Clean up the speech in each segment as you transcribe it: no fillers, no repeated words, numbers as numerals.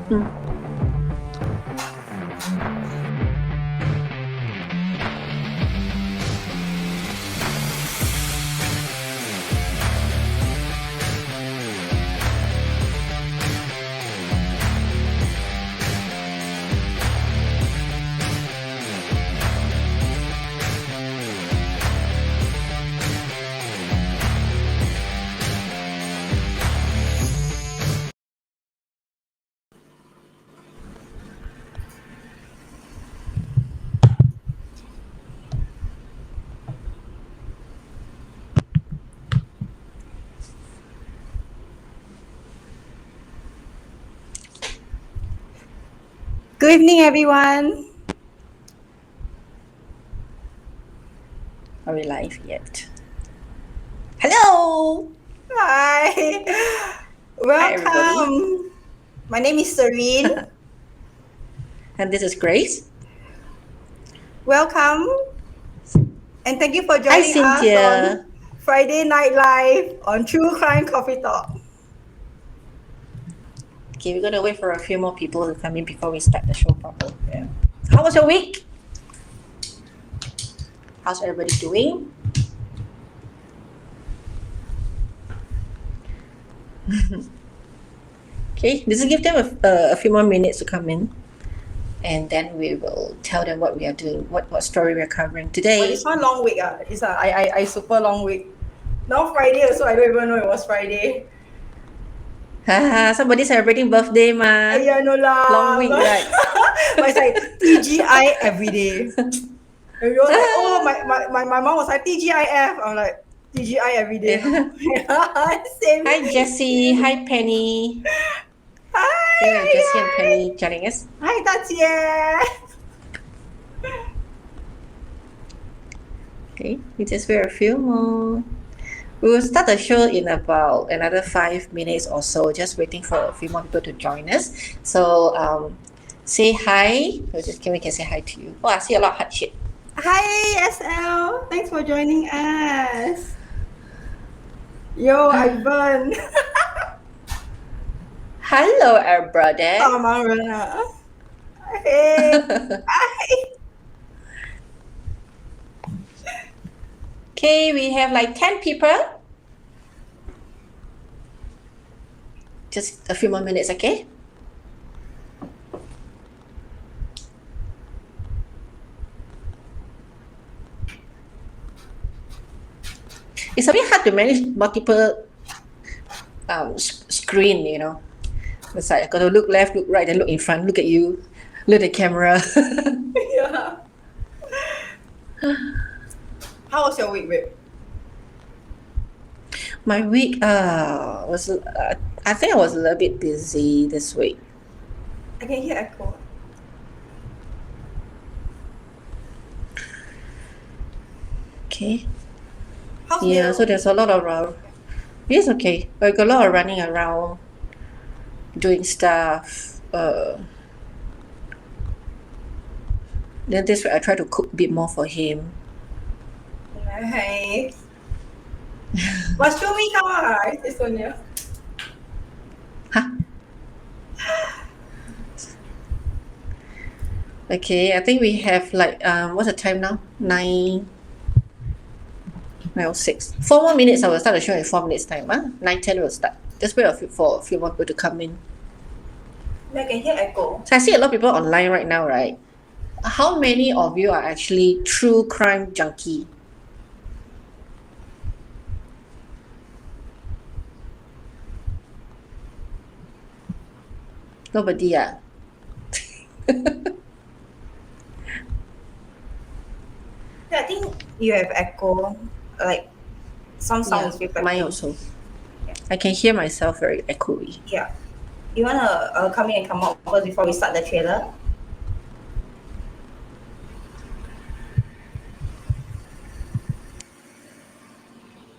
Good evening, everyone. Are we live yet? Hello! Hi. Welcome. My name is Serene. And this is Grace. Welcome. And thank you for Hi, joining us Cynthia. on Friday Night Live on True Crime CoffeeTalk. Okay, we're gonna wait for a few more people to come in before we start the show properly. Yeah. How was your week? How's everybody doing? Okay, just give them a few more minutes to come in, and then we will tell them what we are doing, what story we are covering today. But it's one long week. It's I super long week. Now Friday also, I don't even know it was Friday. Somebody celebrating birthday, ma. Yeah, no lah. Long week, right? But it's like TGI every day. Everyone was like, oh, my mom was like TGIF. I'm like, TGI every day. Same. Hi, Jessie. Hi, Penny. Hi. Here are Jessie and Penny joining us. Hi, Tatia. Okay, we just wait a few more. We will start the show in about another 5 minutes or so, just waiting for a few more people to join us. So say hi. We can say hi to you. Oh, I see a lot of heart shape. Hi, SL. Thanks for joining us. Yo, Ivan. Hello, our brother. Oh, Marana. Hey. Hi. Okay, we have like 10 people. Just a few more minutes, okay? It's a bit hard to manage multiple screen, you know. It's like I got to look left, look right, and look in front, look at you, look at the camera. Yeah. How was your week, babe? My week was I think I was a little bit busy this week. I can hear echo. Okay. How's Yeah, your... so there's a lot of it's okay. I got a lot of running around, doing stuff. Then this week I try to cook a bit more for him. Nice. But show me how, it's Sonia. Huh? Okay, I think we have like what's the time now? 9:06. 4 more minutes. I will start the show in 4 minutes time. 9:10 will start. Just wait for a few more people to come in. I can hear echo. So I see a lot of people online right now, right? How many of you are actually true crime junkie? Nobody, Yeah, I think you have echo, like some sounds. Yeah, mine also. I can hear myself very echoey. Yeah. You wanna come in and come out first before we start the trailer?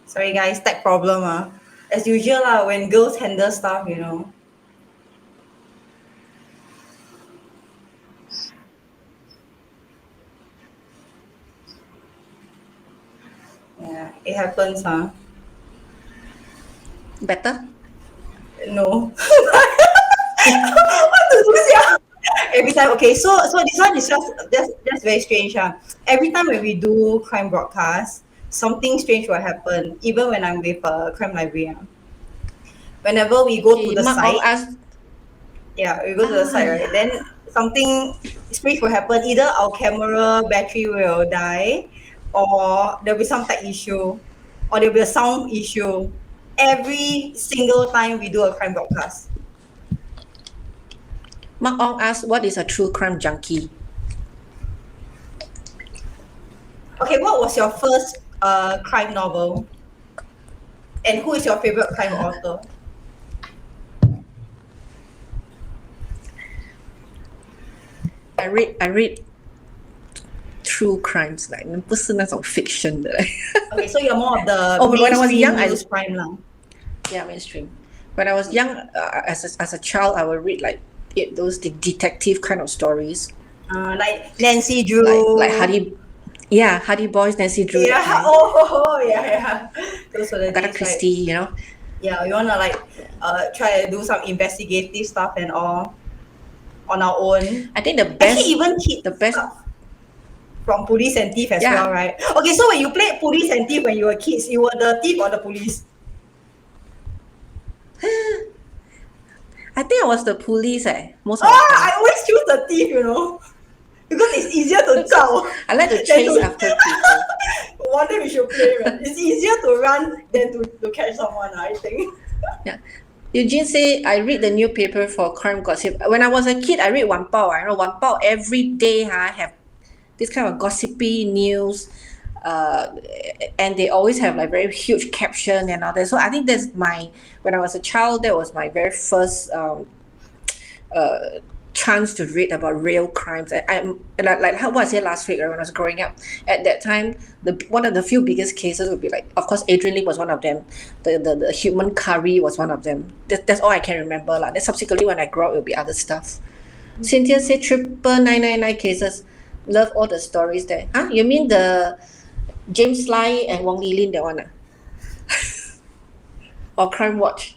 Sorry guys, tech problem. As usual when girls handle stuff, you know. Yeah, it happens, Better? No. What to time, okay, so this one is just that's very strange. Every time when we do crime broadcast, something strange will happen. Even when I'm with crime library, whenever we go to Okay, the Mark Ong site, asked. yeah, we go to the site, right? Yeah. Then something strange will happen. Either our camera battery will die, or there'll be some tech issue, or there'll be a sound issue. Every single time we do a crime broadcast. Mark Ong asked, what is a true crime junkie? Okay, what was your first crime novel? And who is your favorite crime author? I read true crimes, like 不是那种 fiction 的 Okay, so you're more of the Oh, but when I was mainstream young, news crime lah. yeah, mainstream. When I was young, as a child, I would read like those detective kind of stories, Like Nancy like Drew. Hardy Boys, Nancy Drew, that Yeah. kind. Oh, yeah, yeah. Those were the Agatha days, Christie, like, you know. yeah, we wanna like try to do some investigative stuff and all on our own. I think the Actually, best, even kids the best, stuff from police and thief as well, yeah. right? Okay, so when you played police and thief when you were kids, you were the thief or the police? I think I was the police, most of the Ah, time. I always choose the thief, because it's easier to tell. I like to than chase after people. One day we should play, man. It's easier to run than to catch someone, I think. Yeah. Eugene say, I read the newspaper for crime gossip. When I was a kid, I read Wan Pao. I know Wan Pao every day have this kind of gossipy news. And they always have like very huge caption and all that. So I think when I was a child, that was my very first chance to read about real crimes. I'm like what I said last week, right, when I was growing up. At that time, one of the few biggest cases would be like, of course, Adrian Lee was one of them. The human curry was one of them. That's all I can remember. Then subsequently, when I grow up, it will be other stuff. Cynthia said 999 cases. Love all the stories there. Huh? You mean the James Lai and Wong Li Lin, that one? Or Crime Watch?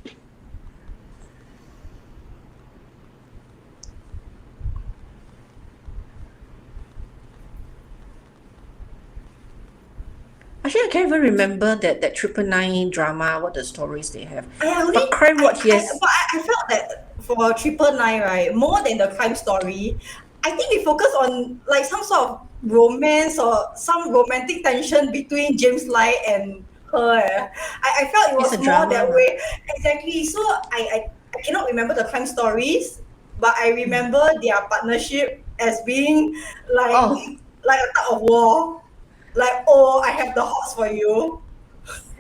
Actually, I can't even remember that 999 drama, what the stories they have. But Crime Watch, yes. But I felt that for 999, right, more than the crime story, I think we focus on like some sort of romance or some romantic tension between James Lai and her. I felt it It's was a more drama, that no? way. Exactly. So I cannot remember the crime stories, but I remember their partnership as being like Oh, like a tug of war. Like, oh, I have the hots for you.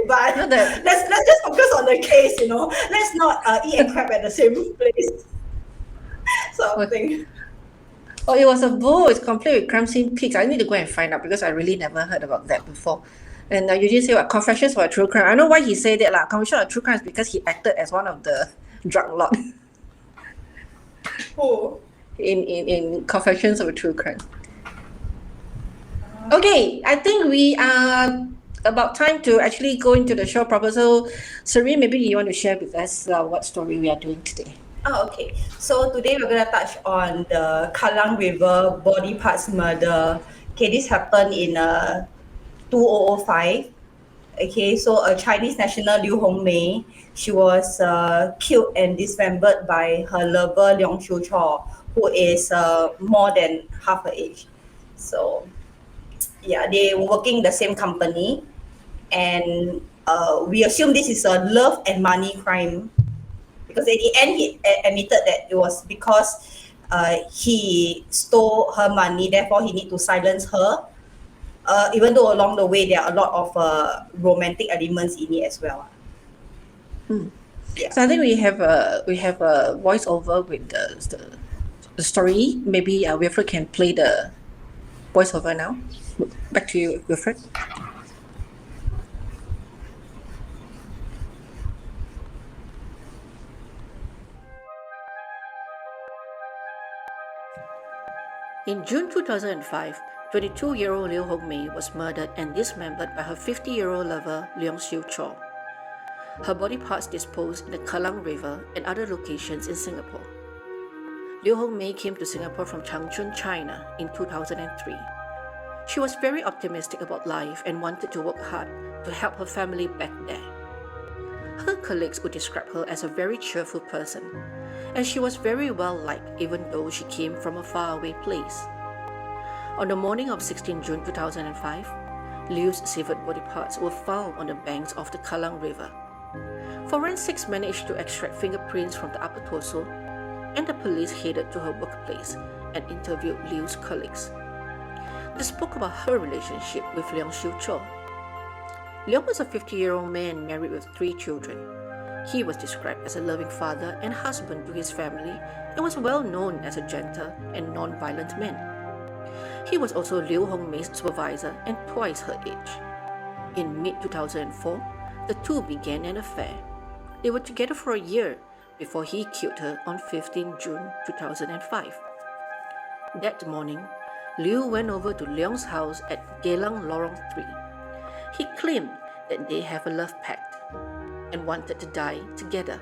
But no, that let's just focus on the case, Let's not eat and crap at the same place. Sort of thing. Oh, it was a book. It's complete with crime scene pics. I need to go and find out because I really never heard about that before. And you just say what confessions for a true crime. I know why he said that lah. Confession of a true crime is because he acted as one of the drug lord Who? in Confessions of a True Crime. Okay, I think we are about time to actually go into the show proper. So, Serene, maybe you want to share with us what story we are doing today. Oh, okay. So today we're gonna touch on the Kallang River body parts murder. Okay, this happened in 2005. Okay, so a Chinese national Liu Hongmei, she was killed and dismembered by her lover Leong Chiu Cho, who is more than half her age. So yeah, they were working the same company, and we assume this is a love and money crime, because at the end he admitted that it was because he stole her money, therefore he need to silence her. Even though along the way there are a lot of romantic elements in it as well. Yeah. So I think we have a voiceover with the story. Maybe Wilfred can play the voiceover now. Back to you, Wilfred. In June 2005, 22-year-old Liu Hongmei was murdered and dismembered by her 50-year-old lover Leong Chiu Cho. Her body parts disposed in the Kallang River and other locations in Singapore. Liu Hongmei came to Singapore from Changchun, China in 2003. She was very optimistic about life and wanted to work hard to help her family back there. Her colleagues would describe her as a very cheerful person, and she was very well liked even though she came from a faraway place. On the morning of 16 June 2005, Liu's severed body parts were found on the banks of the Kallang River. Forensics managed to extract fingerprints from the upper torso, and the police headed to her workplace and interviewed Liu's colleagues. They spoke about her relationship with Leong Siu Cho. Leong was a 50-year-old man married with 3 children. He was described as a loving father and husband to his family and was well known as a gentle and non-violent man. He was also Liu Hongmei's supervisor and twice her age. In mid-2004, the two began an affair. They were together for a year before he killed her on 15 June 2005. That morning, Liu went over to Leong's house at Kallang Lorong 3. He claimed that they have a love pact and wanted to die together.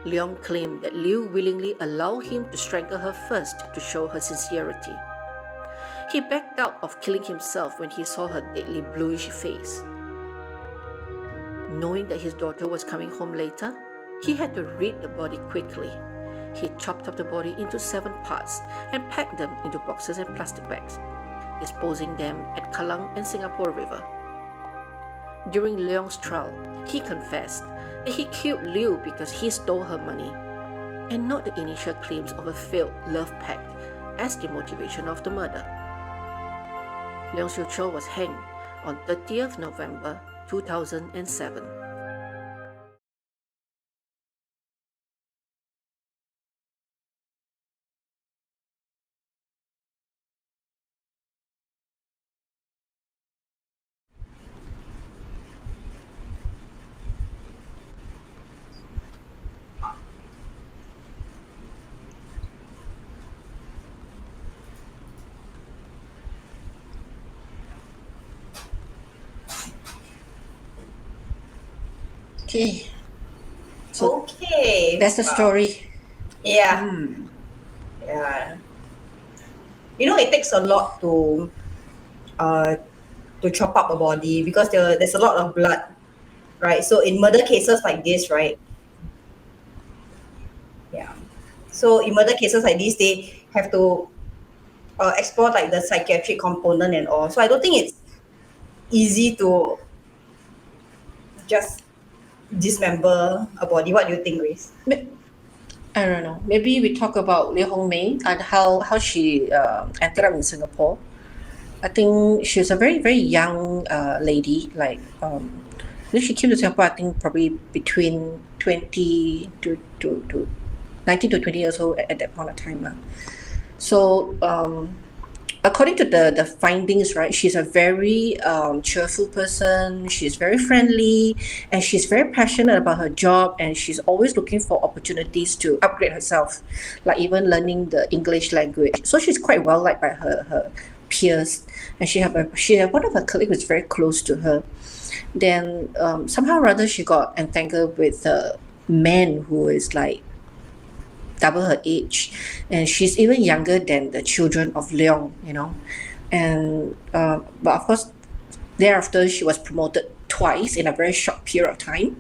Leong claimed that Liu willingly allowed him to strangle her first to show her sincerity. He backed out of killing himself when he saw her deadly bluish face. Knowing that his daughter was coming home later, he had to rid the body quickly. He chopped up the body into 7 parts and packed them into boxes and plastic bags, disposing them at Kallang and Singapore River. During Leong's trial, he confessed that he killed Liu because he stole her money, and not the initial claims of a failed love pact as the motivation of the murder. Leong Siu Cho was hanged on 30th November 2007. Okay. So Okay. that's the story. Yeah. Yeah. You know, it takes a lot to chop up a body because there's a lot of blood, right? So in murder cases like this, right? Yeah. So in murder cases like this, they have to explore like the psychiatric component and all. So I don't think it's easy to just dismember a body. What do you think, Grace? I don't know. Maybe we talk about Liu Hongmei and how she ended up in Singapore. I think she was a very, very young lady. When she came to Singapore, I think probably between 20 to 19 to 20 years old at that point of time. So according to the findings, right, she's a very cheerful person. She's very friendly, and she's very passionate about her job, and she's always looking for opportunities to upgrade herself, like even learning the English language. So she's quite well liked by her peers, and she had one of her colleagues was very close to her. Then somehow or other she got entangled with a man who is like double her age, and she's even younger than the children of Leong, and but of course thereafter she was promoted twice in a very short period of time,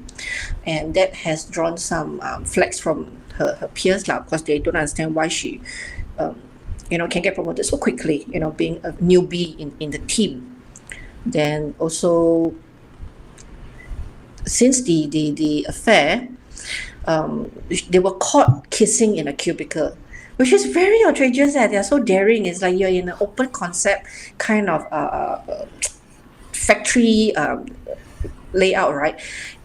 and that has drawn some flags from her peers because they don't understand why she can get promoted so quickly, being a newbie in the team. Then also since the affair, they were caught kissing in a cubicle, which is very outrageous. They're so daring. It's like you're in an open concept kind of factory layout, right?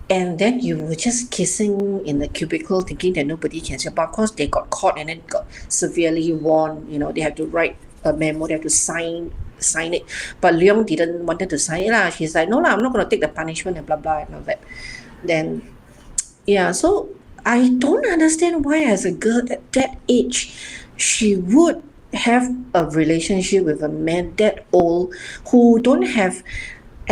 And then you were just kissing in the cubicle, thinking that nobody can see. But of course, they got caught and then got severely warned. They had to write a memo. They had to sign it. But Leong didn't want to sign it. She's like, no, I'm not going to take the punishment and blah blah and all that. Then, yeah. So I don't understand why, as a girl at that age, she would have a relationship with a man that old who don't have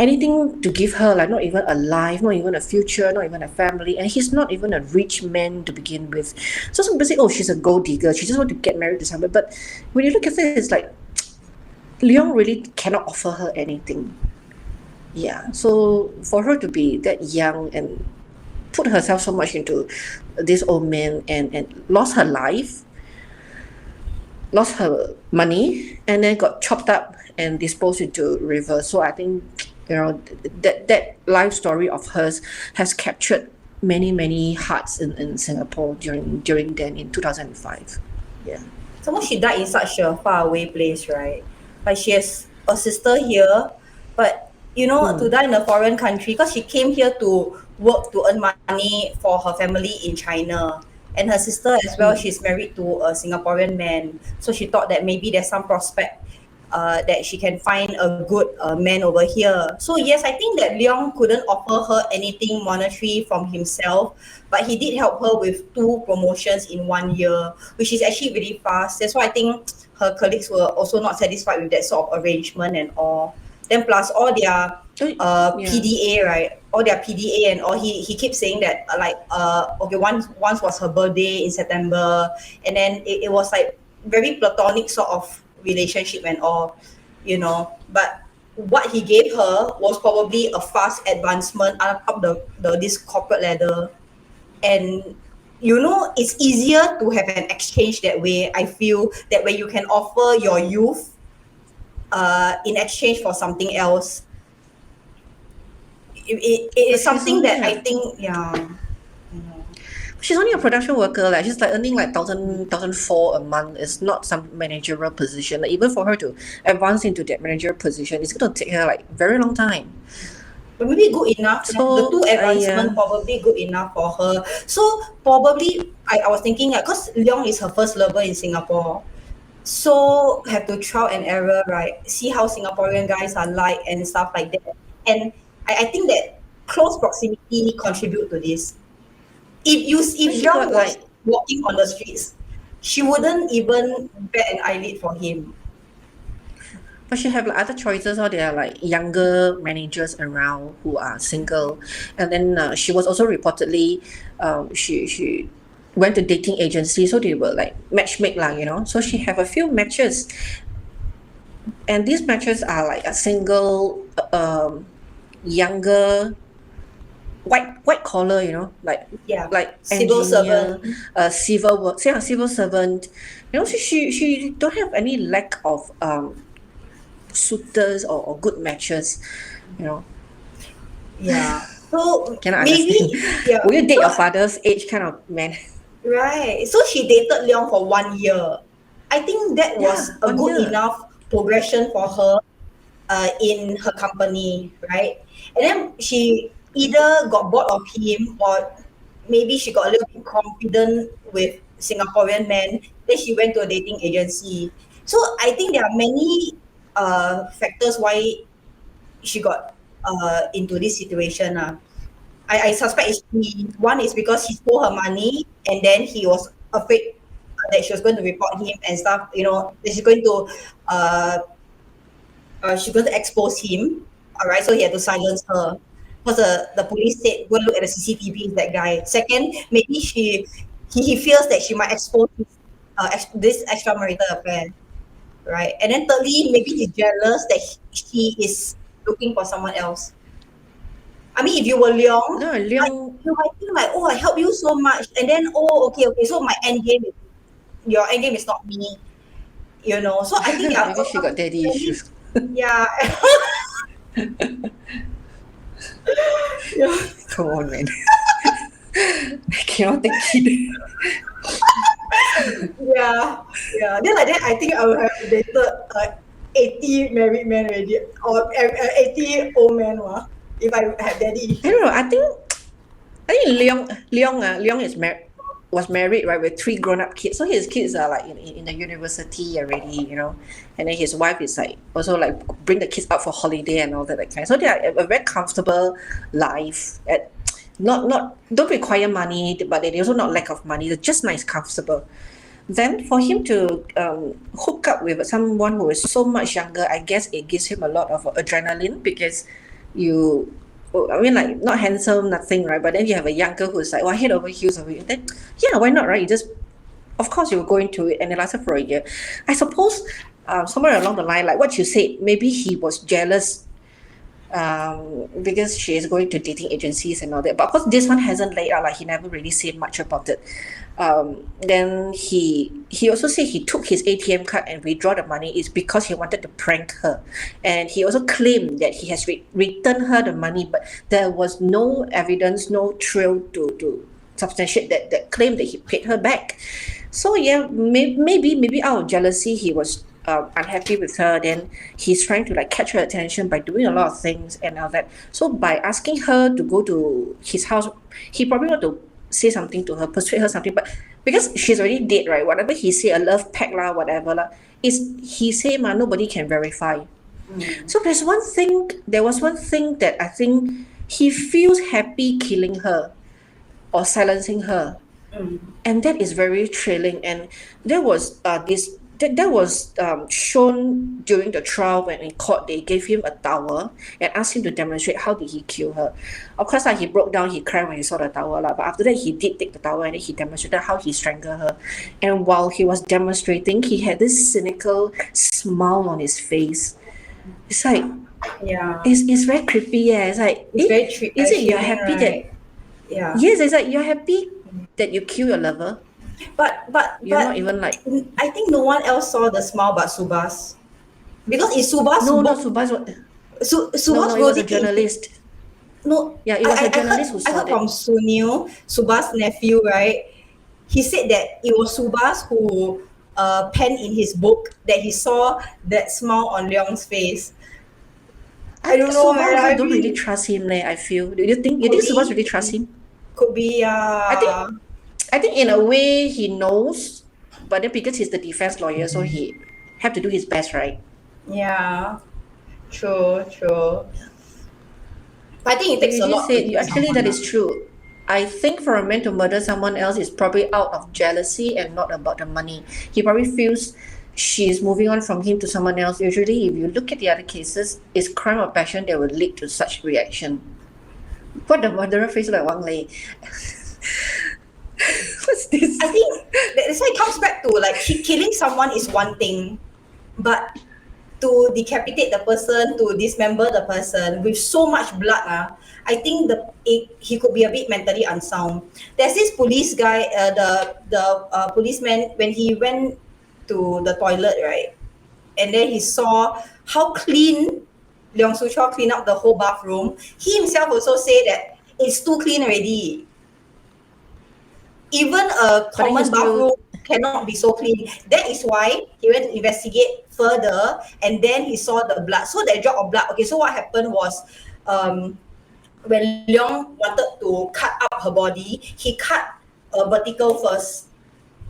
anything to give her, like not even a life, not even a future, not even a family, and he's not even a rich man to begin with. So some people say, oh, she's a gold digger, she just want to get married to somebody. But when you look at it, it's like Leong really cannot offer her anything. Yeah, so for her to be that young and put herself so much into this old man and lost her life, lost her money, and then got chopped up and disposed into river. So I think, you know, that life story of hers has captured many hearts in Singapore during then in 2005. Yeah. Somehow she died in such a far away place, right? Like she has a sister here, but you know, to die in a foreign country, because she came here to work to earn money for her family in China. And her sister as well, she's married to a Singaporean man. So she thought that maybe there's some prospect that she can find a good man over here. So yes, I think that Leong couldn't offer her anything monetary from himself, but he did help her with 2 promotions in 1 year, which is actually really fast. That's why I think her colleagues were also not satisfied with that sort of arrangement and all. Then plus all their PDA, right? All their PDA and all. He keeps saying that okay, once was her birthday in September, and then it was like very platonic sort of relationship and all, you know. But what he gave her was probably a fast advancement up the this corporate ladder. And you know, it's easier to have an exchange that way. I feel that when you can offer your youth in exchange for something else, it is something that I think, yeah. She's only a production worker. Like she's like earning like 1,400 a month. It's not some managerial position. Like, even for her to advance into that managerial position, it's going to take her like very long time. But maybe good enough. So, the 2 advancement probably good enough for her. So probably I was thinking, because Leong is her first lover in Singapore. So have to trial and error, right? See how Singaporean guys are like and stuff like that. And I think that close proximity contribute to this. If Leong was walking on the streets, she wouldn't even bat an eyelid for him. But she have like other choices, or there are like younger managers around who are single, and then she was also reportedly, she went to dating agency, so they were like matchmake lah, you know. So she have a few matches, and these matches are like a single, younger, white collar, you know, like civil servant, civil servant. You know, she don't have any lack of suitors or good matches, you know. Yeah. So Cannot maybe understand. Will you date your father's age kind of man? Right. So she dated Leong for 1 year. I think that was a good enough progression for her in her company, right? And then she either got bored of him, or maybe she got a little bit confident with Singaporean men. Then she went to a dating agency. So I think there are many factors why she got into this situation. I suspect it's three. One is because he stole her money, and then he was afraid that she was going to report him and stuff. You know, that she's going to expose him. All right, so he had to silence her because the police said, "Go look at the CCTV. Is that guy?" Second, maybe he fears that she might expose this extramarital affair, right? And then thirdly, maybe he's jealous that she is looking for someone else. I mean, if you were Leong, you might think like, oh, I help you so much, and then okay, so my your end game is not me, you know. So I think maybe she got daddy issues. Yeah. Yeah. Come on, man. I cannot take it. Yeah. Then like that, I think I would have dated 80 married men already, or 80 old men, if I had daddy. I don't know. I think Leong was married, right, with 3 grown-up kids. So his kids are like in the university already, you know, and then his wife is like also like bring the kids out for holiday and all that kind. So they are a very comfortable life. At not don't require money, but they also not lack of money. They're just nice, comfortable. Then for him to hook up with someone who is so much younger, I guess it gives him a lot of adrenaline, because you, I mean, like, not handsome, nothing, right? But then you have a young girl who's like, well, head over heels over you. Then, yeah, why not, right? You just, of course, you'll go into it, and it lasted for a year. I suppose somewhere along the line, like what you said, maybe he was jealous because she is going to dating agencies and all that. But of course, this one hasn't laid out. Like, he never really said much about it. Then he also said he took his ATM card and withdraw the money is because he wanted to prank her, and he also claimed that he has returned her the money, but there was no evidence, no trail to substantiate that claim that he paid her back. So yeah, maybe out of jealousy he was unhappy with her. Then he's trying to like catch her attention by doing a lot of things and all that. So by asking her to go to his house, he probably want to say something to her, persuade her something. But because she's already dead, right? Whatever he say, a love pact lah, whatever lah, is he say ma, nobody can verify. So there was one thing that I think he feels happy killing her or silencing her, and that is very thrilling. And there was that was shown during the trial. When in court they gave him a towel and asked him to demonstrate how did he kill her. Of course, like, he broke down, he cried when he saw the towel lah, but after that he did take the towel and then he demonstrated how he strangled her. And while he was demonstrating, he had this cynical smile on his face. It's like, Yeah. it's very creepy. Yeah, it's like, It's very is it you're thrilling, happy that, right? Yeah. yes, it's like you're happy that you kill your lover. But You're not even like, I think no one else saw the smile but Subhas. Because it's Subhas no, who not Subhas. No, Subhas it was wrote a it in. journalist. No, Yeah, it was a journalist who I saw heard from that. Sunil, Subhas' nephew, right? He said that it was Subhas who penned in his book that he saw that smile on Leong's face. I I think don't know, Subhas I also don't really mean, trust him, leh, I feel. You could think Subhas be, really trusts him? could be, I think I think in a way he knows, but then because he's the defense lawyer, so he have to do his best, right? yeah, true, true. But I think it But takes you a just lot to said, kill actually, someone. that is true. I think for a man to murder someone else is probably out of jealousy and not about the money. He probably feels she's moving on from him to someone else. Usually, if you look at the other cases, it's crime of passion that will lead to such reaction. What the murderer face like Wang Lei? What's this? I think that's why it comes back to like killing someone is one thing, but to decapitate the person, to dismember the person with so much blood, I think he could be a bit mentally unsound. There's this police guy, the policeman, when he went to the toilet, right, and then he saw how clean Leong Su Chua cleaned up the whole bathroom. He himself also say that it's too clean already. Even a But then common he still, bathroom cannot be so clean. That is why he went to investigate further, and then he saw the blood. So that drop of blood. Okay, so what happened was, um, when Leong wanted to cut up her body, he cut a vertical first,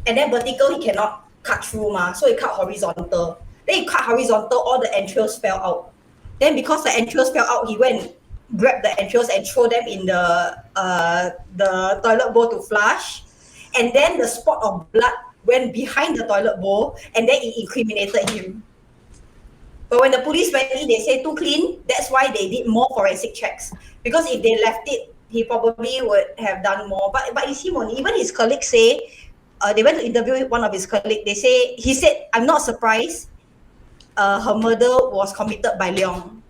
and then vertical he cannot cut through so he cut horizontal. Then he cut horizontal, all the entrails fell out. Then because the entrails fell out, he went grab the entrails and throw them in the toilet bowl to flush. And then the spot of blood went behind the toilet bowl, and then it incriminated him. But when the police went in, they say too clean. That's why they did more forensic checks. Because if they left it, he probably would have done more. But it's him only. Even his colleagues say, they went to interview one of his colleagues. He said, I'm not surprised. Her murder was committed by Leong.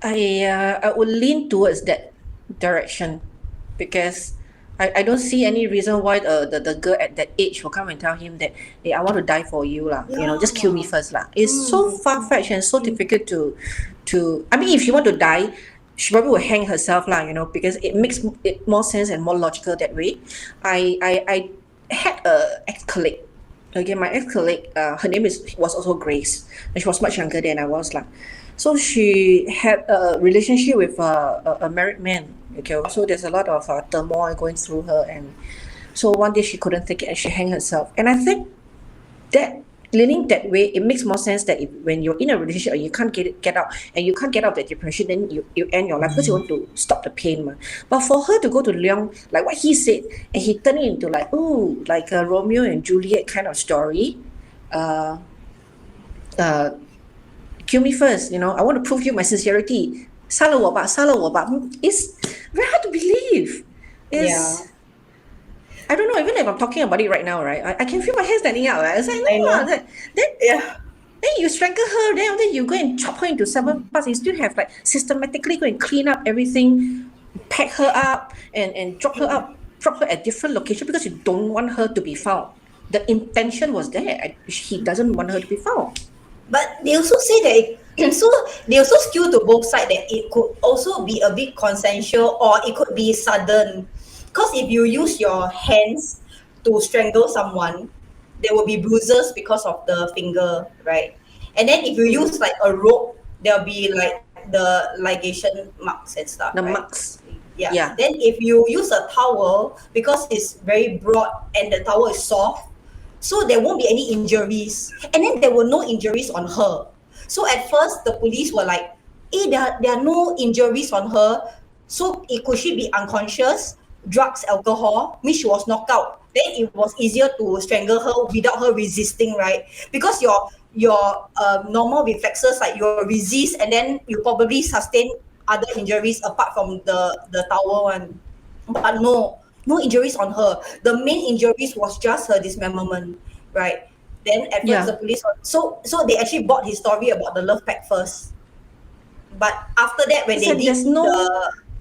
I would lean towards that direction, because I don't see any reason why the girl at that age will come and tell him that, hey, I want to die for you lah. Just kill me first lah. It's so far-fetched and so difficult to I mean, if she want to die, she probably will hang herself lah, because it makes it more sense and more logical that way. I had a ex-colleague. Again, my ex-colleague, her name was also Grace, and she was much younger than I was lah. So she had a relationship with a married man. Okay, so there's a lot of turmoil going through her, and so one day she couldn't take it and she hanged herself. And I think that leaning that way, it makes more sense that when you're in a relationship and you can't get out, and you can't get out of that depression, then you end your life because you want to stop the pain. But for her to go to Leong, like what he said, and he turned it into like a Romeo and Juliet kind of story. kill me first, you know, I want to prove you my sincerity. 杀了我吧. It's very hard to believe. Yeah. I don't know, even if I'm talking about it right now, right? I can feel my hair standing up. Right? It's like, I no, know. then you strangle her, then you go and chop her into 7 parts. You still have like systematically go and clean up everything, pack her up and drop her at different location because you don't want her to be found. The intention was there. He doesn't want her to be found. But they also say that so they also skew to both sides that it could also be a bit consensual or it could be sudden. Because if you use your hands to strangle someone, there will be bruises because of the finger, right? And then if you use like a rope, there'll be like the ligation marks and stuff, The right? marks. Yeah. Yeah. Then if you use a towel, because it's very broad and the towel is soft, so there won't be any injuries. And then there were no injuries on her. So at first the police were like, there are no injuries on her. So could she be unconscious? Drugs, alcohol, means she was knocked out. Then it was easier to strangle her without her resisting, right? Because your normal reflexes, like you resist and then you probably sustain other injuries apart from the towel one. But no injuries on her. The main injuries was just her dismemberment, right? Then at first Yeah. the police so they actually bought his story about the love pact first. But after that, when they Listen, did there's no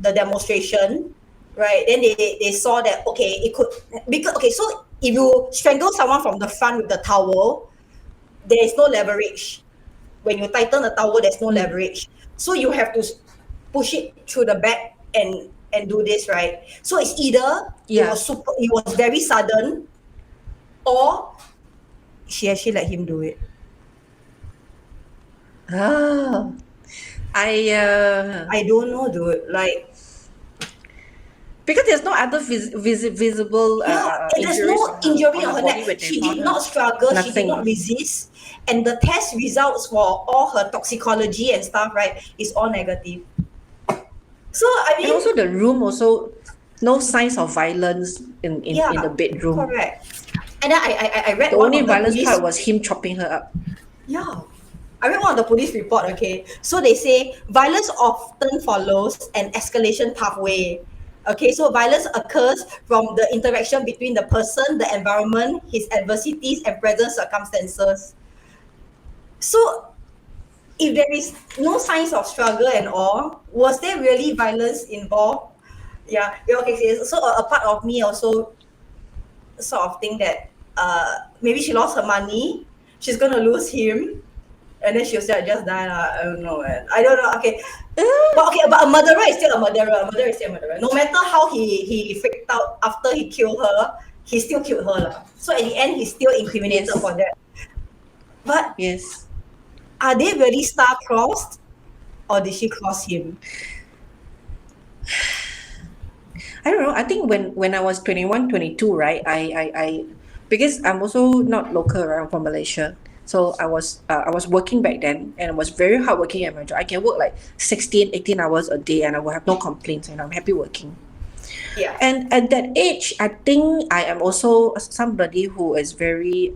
the demonstration, right? Then they saw that okay, it could because okay, so if you strangle someone from the front with the towel, there is no leverage. When you tighten the towel, there's no leverage. So you have to push it through the back and do this, right? So it's either Yeah. it was very sudden, or she actually let him do it. Ah, I don't know, dude. Like, because there's no other visible yeah, and there's injuries no injury on on her her body neck. when they She found did her. not struggle. She did not Nothing. resist. And the test results for all her toxicology and stuff, right, is all negative. So I And mean, also the room also no signs of violence in yeah, the bedroom. correct. And then I read The one only of the violence police. part was him chopping her up. Yeah. I read one of the police report, okay. So they say violence often follows an escalation pathway. Okay, so violence occurs from the interaction between the person, the environment, his adversities, and present circumstances. So if there is no signs of struggle and all, was there really violence involved? Yeah, okay. So a part of me also sort of think that maybe she lost her money, she's gonna lose him, and then she'll just die. I don't know, man. I don't know. Okay. But a murderer is still a murderer. A murderer is still a murderer. No matter how he freaked out after he killed her, he still killed her. Lah. So at the end, he's still incriminated Yes. for that. But Yes. are they really star-crossed? Or did she cross him? I don't know. I think when I was 21, 22, right? I because I'm also not local, right? I'm from Malaysia. So I was working back then and I was very hardworking at my job. I can work like 16, 18 hours a day and I will have no complaints and I'm happy working. Yeah. And at that age, I think I am also somebody who is very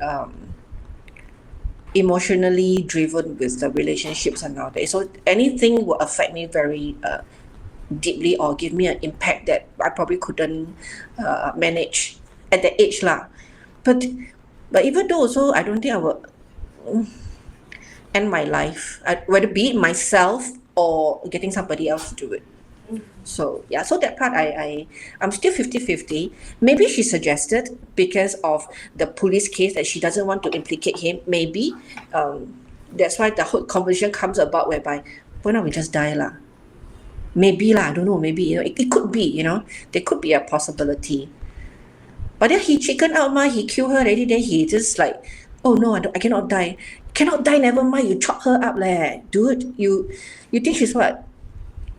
emotionally driven with the relationships and all that. So anything will affect me very deeply or give me an impact that I probably couldn't manage at that age lah. But even though also I don't think I will end my life, whether be it myself or getting somebody else to do it. So yeah, so that part I'm still 50-50. Maybe she suggested because of the police case that she doesn't want to implicate him. Maybe that's why the whole conversation comes about whereby why not we just die lah? Maybe lah, I don't know, maybe, you know, it could be, you know, there could be a possibility. But then he chicken out ma, he killed her already, then he just like, oh no, I cannot die. Cannot die, never mind, you chop her up leh. Dude, you think she's what?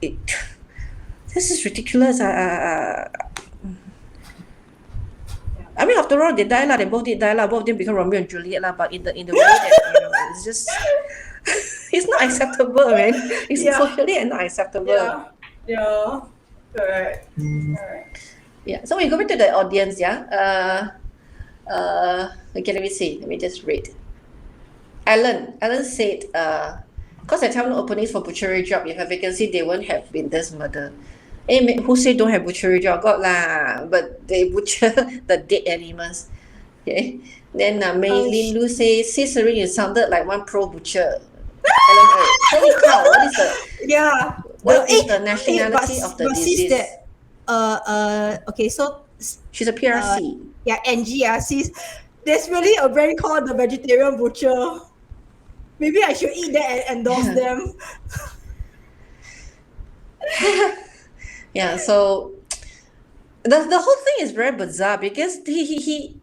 This is ridiculous. I mean, after all, they die lah. They both did die lah. Both of them become Romeo and Juliet lah. But in the way that, you know, it's just, it's not acceptable, man. It's socially not acceptable. Yeah. Correct. Yeah. So we go back to the audience. Yeah. Okay. Let me see. Let me just read. Alan said, Because I tell no openings for butchery job. If have vacancy, they won't have been this murder. Who say don't have butchery job? Got lah, but they butcher the dead animals. Okay. Then Mei Lin Lu say Caesarean, you sounded like one pro butcher. Holy cow! What is the nationality of the disease? Okay, so she's a PRC. Angie, sis, there's really a brand called the Vegetarian Butcher. Maybe I should eat that and endorse them. Yeah, so the whole thing is very bizarre because he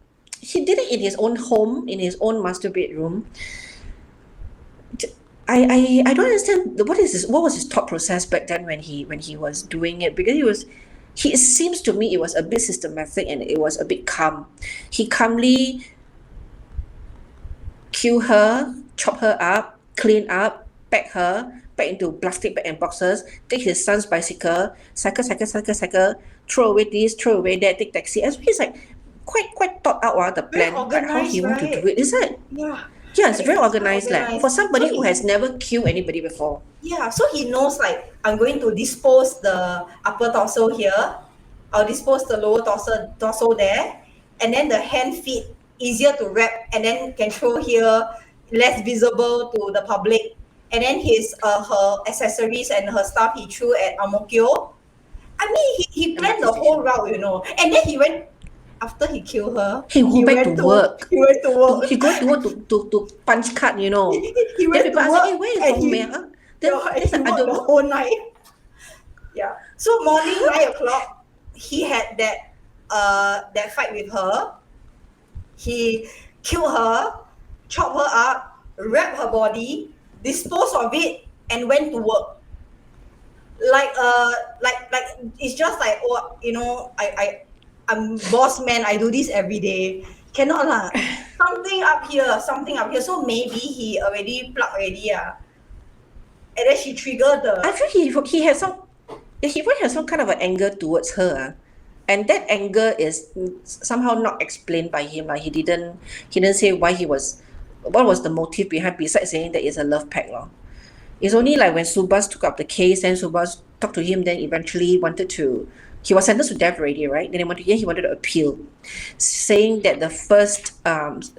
did it in his own home, in his own master bedroom. I don't understand what was his thought process back then when he was doing it, because it seems to me it was a bit systematic and it was a bit calm. He calmly kill her, chop her up, clean up, pack her back into plastic bag and boxes, take his son's bicycle, cycle, throw away this, throw away that, take taxi. And so he's like quite thought out the plan, how he want to do it. Is it? Yeah, it's very organized. For somebody who has never killed anybody before. Yeah, so he knows like I'm going to dispose the upper torso here, I'll dispose the lower torso there, and then the hand feet easier to wrap and then can throw here, less visible to the public. And then her accessories and her stuff he threw at Ang Mo Kio. I mean, he planned the whole route, And then he went, after he killed her, he went to work. He went to work. He got to work to punch card, He went then to people work. ask, where is Hong Mei? He worked the whole night. Yeah. So morning 9 o'clock, he had that fight with her. He killed her, chopped her up, wrapped her body, disposed of it, and went to work. Like it's just like, I'm boss man, I do this every day. Cannot lah. Something up here. So maybe he already plugged already. And then she triggered the. Actually, he had some kind of an anger towards her. And that anger is somehow not explained by him. He didn't say what was the motive behind, besides saying that it's a love pact. It's only like when Subhas took up the case and Subhas talked to him, then eventually he was sentenced to death already, right? Then he wanted to appeal, saying that the first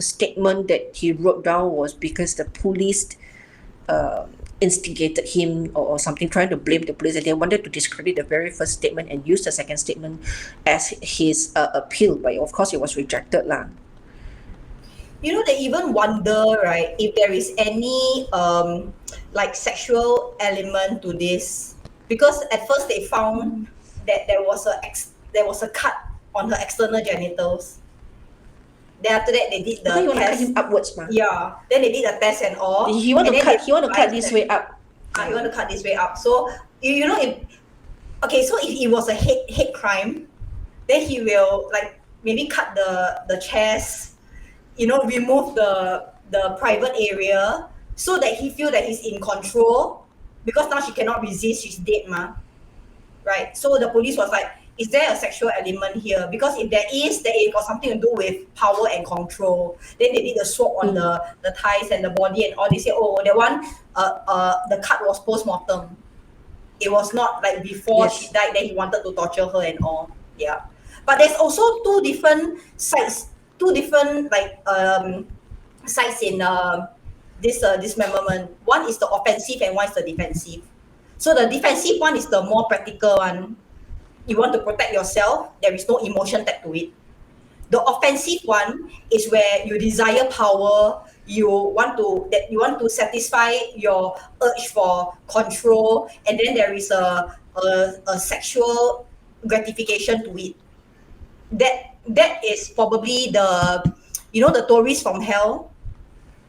statement that he wrote down was because the police instigated him or something, trying to blame the police, and they wanted to discredit the very first statement and use the second statement as his appeal, but of course it was rejected lah. They even wonder, right, if there is any like sexual element to this, because at first they found that there was a cut on her external genitals. Then after that they did the test. You want to cut him upwards, ma? Yeah. Then they did the test and all. He want to cut this way up. He want to cut this way up. So if it was a hate crime, then he will like maybe cut the chest, remove the private area so that he feel that he's in control, because now she cannot resist, she's dead, ma. Right? So the police was like, is there a sexual element here? Because if there is, then it got something to do with power and control. Then they did a swab on the thighs and the body and all. They say, that one, the cut was post-mortem. It was not like before she died, then he wanted to torture her and all. Yeah. But there's also two different sides, sides in this dismemberment. One is the offensive and one is the defensive. So the defensive one is the more practical one. You want to protect yourself, there is no emotion tagged to it. The offensive one is where you desire power, you want to satisfy your urge for control, and then there is a sexual gratification to it. That is probably the tourist from hell.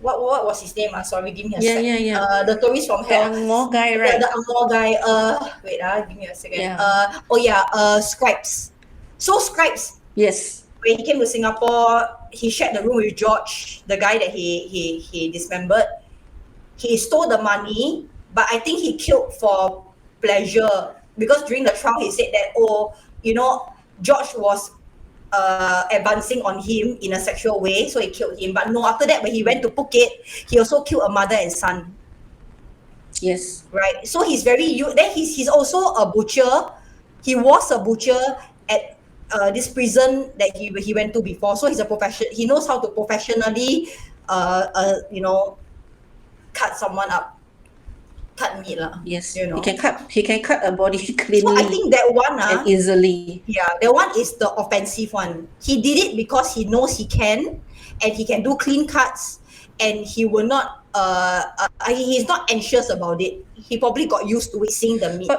What was his name? Sorry, give me a second. Yeah. The tourist from hell. The Ang Mo guy, right? The Ang Mo guy. Wait, give me a second. Yeah. Scripes. So Scripes. Yes. When he came to Singapore, he shared the room with George, the guy that he dismembered. He stole the money, but I think he killed for pleasure, because during the trial he said that George was advancing on him in a sexual way, so he killed him. But no, after that when he went to Phuket, he also killed a mother and son. Yes. right? So he's then he's also a butcher. He was a butcher at this prison that he went to before. So he's a profession. He knows how to professionally, you know, cut someone up, cut meat lah. Yes. You know. He can cut a body So I cleanly think that one and easily. yeah, that one is the offensive one. He did it because he knows he can, and he can do clean cuts, and he will not. He's not anxious about it. He probably got used to it, seeing the meat.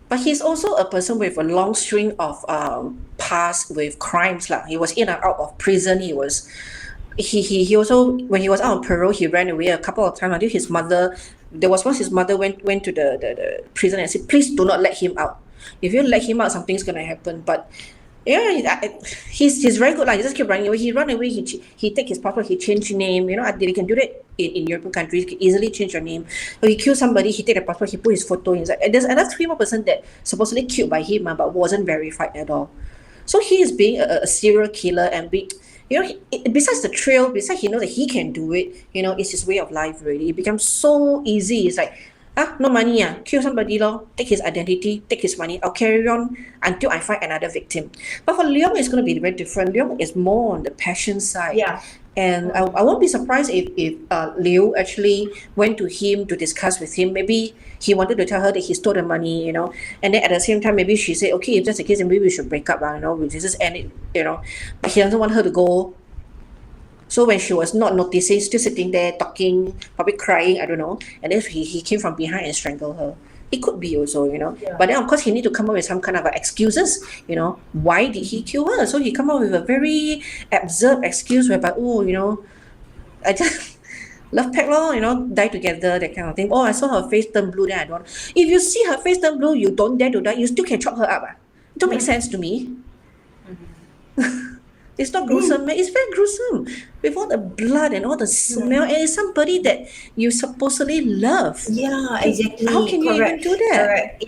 But he's also a person with a long string of past with crimes lah. He was in and out of prison. He also, when he was out on parole, he ran away a couple of times. I think his mother, there was once his mother went to the prison and said, please do not let him out. If you let him out, something's gonna happen. But yeah, he's very good. Like, he just keep running away. He run away. He take his passport. He change name. You know, they can do that in European countries. You can easily change your name. Or he kill somebody. He take the passport. He put his photo inside. And there's another 3 more person that supposedly killed by him, but wasn't verified at all. So he is being a serial killer and besides the thrill, besides he knows that he can do it, it's his way of life already. It becomes so easy. It's like, no money, kill somebody, take his identity, take his money, I'll carry on until I find another victim. But for Leong, it's going to be very different. Leong is more on the passion side. Yeah. And I won't be surprised if Liu actually went to him to discuss with him. Maybe he wanted to tell her that he stole the money, and then at the same time, maybe she said, okay, if that's the case, then maybe we should break up, we just end it, But he doesn't want her to go. So when she was not noticing, still sitting there talking, probably crying, I don't know, and then he came from behind and strangled her. It could be also, Yeah. But then of course he need to come up with some kind of excuses, why did he kill her? So he come up with a very absurd excuse whereby, I just love Pact, die together, that kind of thing. Oh, I saw her face turn blue, then I don't. If you see her face turn blue, you don't dare to die, you still can chop her up. It don't make sense to me. It's not gruesome, man. It's very gruesome. With all the blood and all the smell, and it's somebody that you supposedly love. Yeah, exactly. How can you even do that? Correct.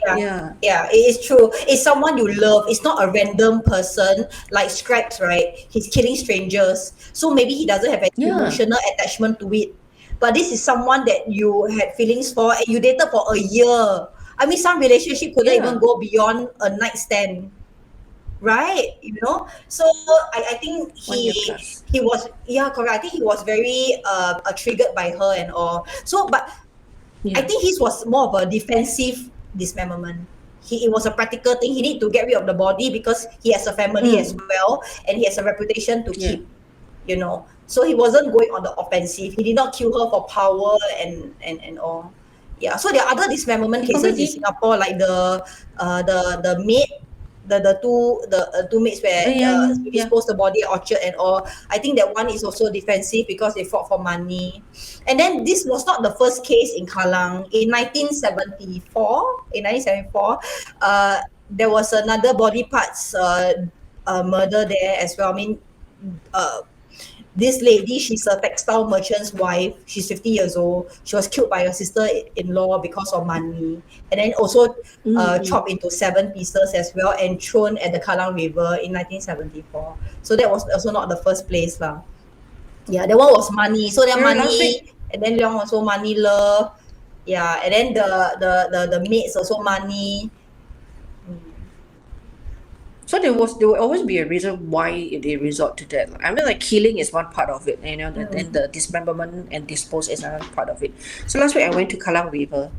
Yeah, it is true. It's someone you love. It's not a random person like Scraps, right? He's killing strangers. So maybe he doesn't have an emotional attachment to it. But this is someone that you had feelings for and you dated for a year. I mean, some relationship couldn't even go beyond a nightstand. Right, so I think he was correct. I think he was very triggered by her and all. So, but I think his was more of a defensive dismemberment. It was a practical thing. He need to get rid of the body because he has a family as well, and he has a reputation to keep. So he wasn't going on the offensive. He did not kill her for power and all. Yeah. So there are other dismemberment cases in Singapore, like the maid. The two mates where disposed the body at Orchard and all. I think that one is also defensive because they fought for money. And then this was not the first case in Kallang. In 1974, there was another body parts murder there as well. I mean, this lady, she's a textile merchant's wife. She's 50 years old. She was killed by her sister-in-law because of money. And then also chopped into 7 pieces as well and thrown at the Kallang River in 1974. So that was also not the first place lah. Yeah, that one was money. So then money, and then Leong also money love. Yeah, and then the maids also money. So there will always be a reason why they resort to that. I mean, like, killing is one part of it, then the dismemberment and dispose is another part of it. So last week I went to Kallang River,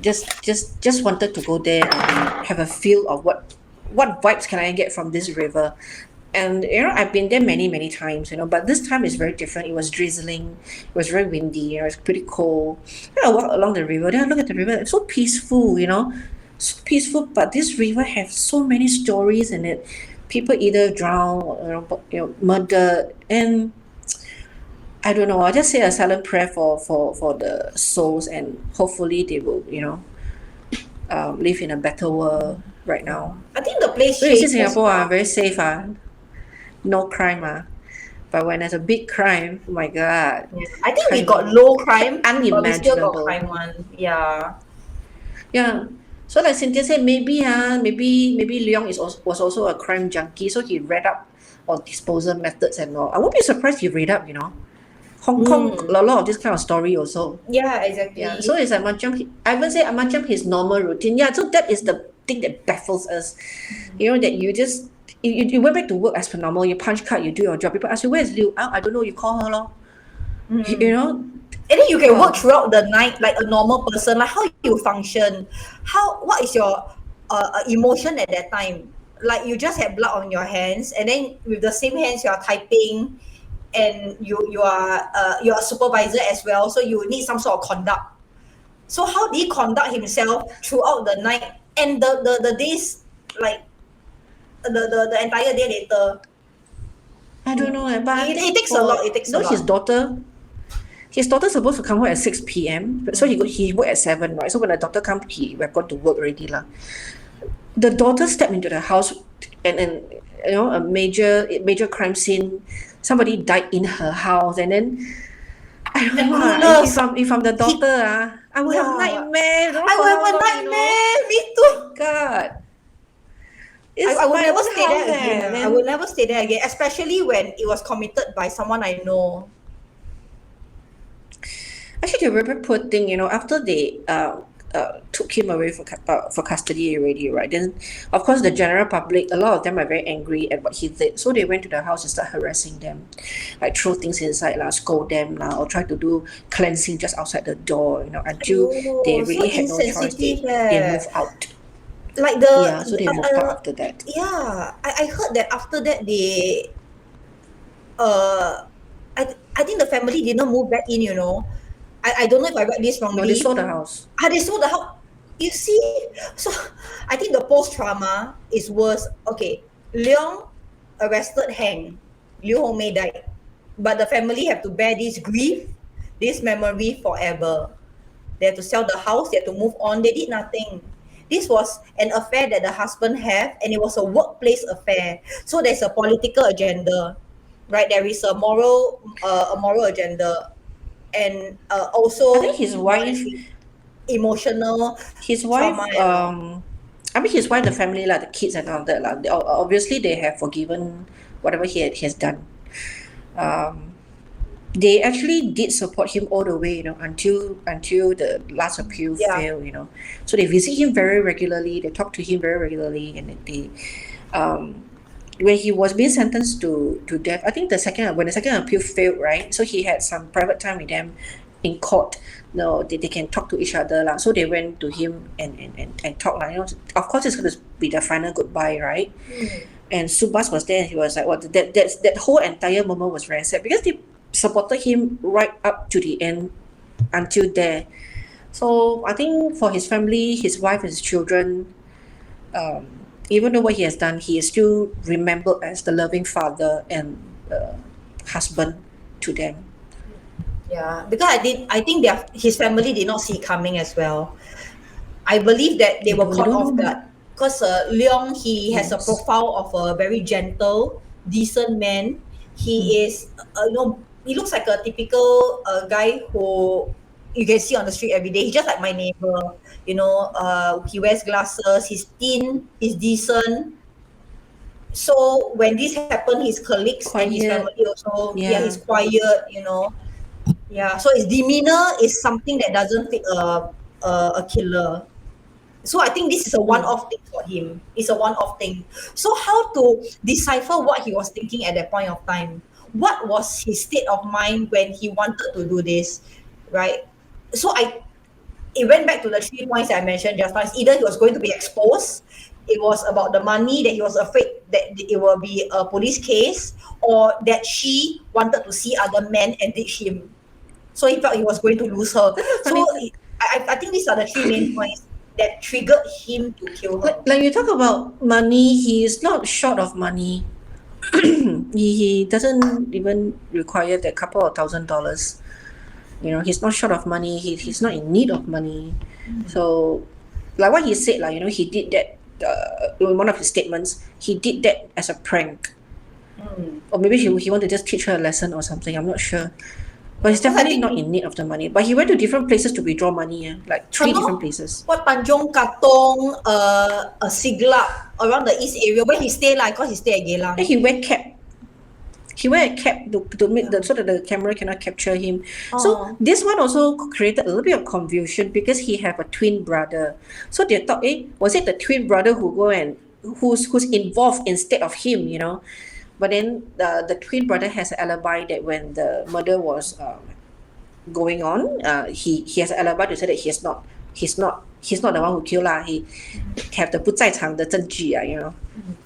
just wanted to go there and have a feel of what vibes can I get from this river. And I've been there many times, but this time is very different. It was drizzling, it was very windy, it was pretty cold. Then I walk along the river, then I look at the river, it's so peaceful, so peaceful, but this river has so many stories in it. People either drown or murdered, and I don't know. I just say a silent prayer for the souls, and hopefully they will live in a better world right now. I think the place so in Singapore very safe, no crime, but when there's a big crime, oh my God. I think we got low crime, unimaginable. But we still got crime one. Yeah. So like Cynthia said, maybe Leong was also a crime junkie, so he read up on disposal methods and all. I won't be surprised he read up, Hong Kong, a lot of this kind of story also. Yeah, exactly. Yeah, so it's like macam, I wouldn't say macam his normal routine. Yeah, so that is the thing that baffles us. You know, that you just, you went back to work as per normal, you punch card, you do your job. People ask you, where's Liu? I don't know, you call her lor. You know? And then you can Wow. work throughout the night like a normal person. Like how you function, what is your emotion at that time? Like you just have blood on your hands, and then with the same hands you are typing, and you're a supervisor as well, so you need some sort of conduct. So how did he conduct himself throughout the night and the days, like the entire day later? I don't know, but I It think takes a lot. It takes a lot. his daughter's supposed to come home at 6 p.m. So he worked at 7, right? So when the daughter come, he would have gone to work already lah. The daughter stepped into the house, and you know, a major crime scene. Somebody died in her house, and then I don't know. If I'm the daughter, I would have nightmares. I would have a nightmare. Me too. God. I would never stay there again. Then, I would never stay there again, especially when it was committed by someone I know. actually, the very poor thing, you know, after they took him away for custody already, right? Then, of course, the general public, a lot of them are very angry at what he did. So they went to the house and started harassing them, like throw things inside, scold them, or try to do cleansing just outside the door, you know, until they really had no choice. They moved out. Like so they moved out after that. Yeah, I heard that after that they, I think the family didn't move back in. You know, I don't know if I read this wrongly. No, they sold the house. They sold the house. You see, so I think the post trauma is worse. Okay, Leong arrested, hanged. Liu Hongmei died, but the family have to bear this grief, this memory forever. They had to sell the house. They had to move on. They did nothing. This was an affair that the husband had, and it was a workplace affair. So there's a political agenda, right? There is a moral agenda, and also I think his wife, emotional. his wife, trauma I mean his wife, the family, the kids and all that, obviously they have forgiven whatever he has done. They actually did support him all the way, you know, until the last appeal failed, you know. So they visit him very regularly, they talk to him very regularly, and they when he was being sentenced to death, I think when the second appeal failed, right? So he had some private time with them in court. No, they can talk to each other lah. So they went to him and talk lah. You know, of course it's going to be the final goodbye, right? And Subhas was there, and he was like, "What?" That whole entire moment was very sad because they supported him right up to the end until there. So I think for his family, his wife, his children, even though what he has done, he is still remembered as the loving father and husband to them. Yeah, because I think his family did not see it coming as well. I believe that they were caught off guard because Leong, he has a profile of a very gentle, decent man. He is, he looks like a typical guy who you can see on the street every day. He's just like my neighbor, you know. He wears glasses. He's thin. He's decent. So when this happened, his colleagues and his family also, he's quiet, you know. Yeah, so his demeanor is something that doesn't fit a killer. So I think this is a one-off thing for him. It's a one-off thing. So how to decipher what he was thinking at that point of time? What was his state of mind when he wanted to do this, right? So it went back to the 3 points that I mentioned just now. It's either he was going to be exposed, it was about the money, that he was afraid that it will be a police case, or that she wanted to see other men and ditch him. So he felt he was going to lose her. So I think these are the 3 main points that triggered him to kill her. Like you talk about money, he is not short of money. he doesn't even require that couple of $1,000. You know, he's not short of money. He's not in need of money. So, like what he said, you know, he did that. In one of his statements, he did that as a prank, or maybe he wanted to just teach her a lesson or something. I'm not sure. But he's definitely not in need of the money. But he went to different places to withdraw money, like 3 different places. What, Tanjong Katong, Siglap, around the east area, where he stay, because he stay at Geylang. Then he wear cap. He wear a cap to make so that the camera cannot capture him. So Oh. this one also created a little bit of confusion because he have a twin brother. So they thought, was it the twin brother who go and who's involved instead of him, you know? But then the twin brother has an alibi that when the murder was going on, he has an alibi to say that he's not the one who killed lah. He have the 不在场的证据 you know.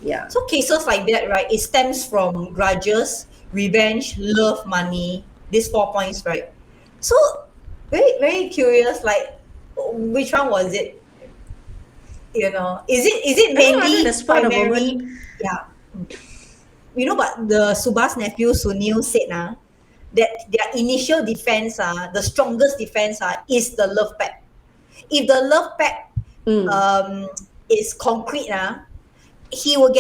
Yeah. So cases like that, right? It stems from grudges, revenge, love, money. These 4 points, right? So very very curious. Like, which one was it? You know, is it mainly the spur of the primarily? moment. Yeah. You know, but the Subha's nephew Sunil said that their initial defense the strongest defense is the love pact. If the love pact is concrete he will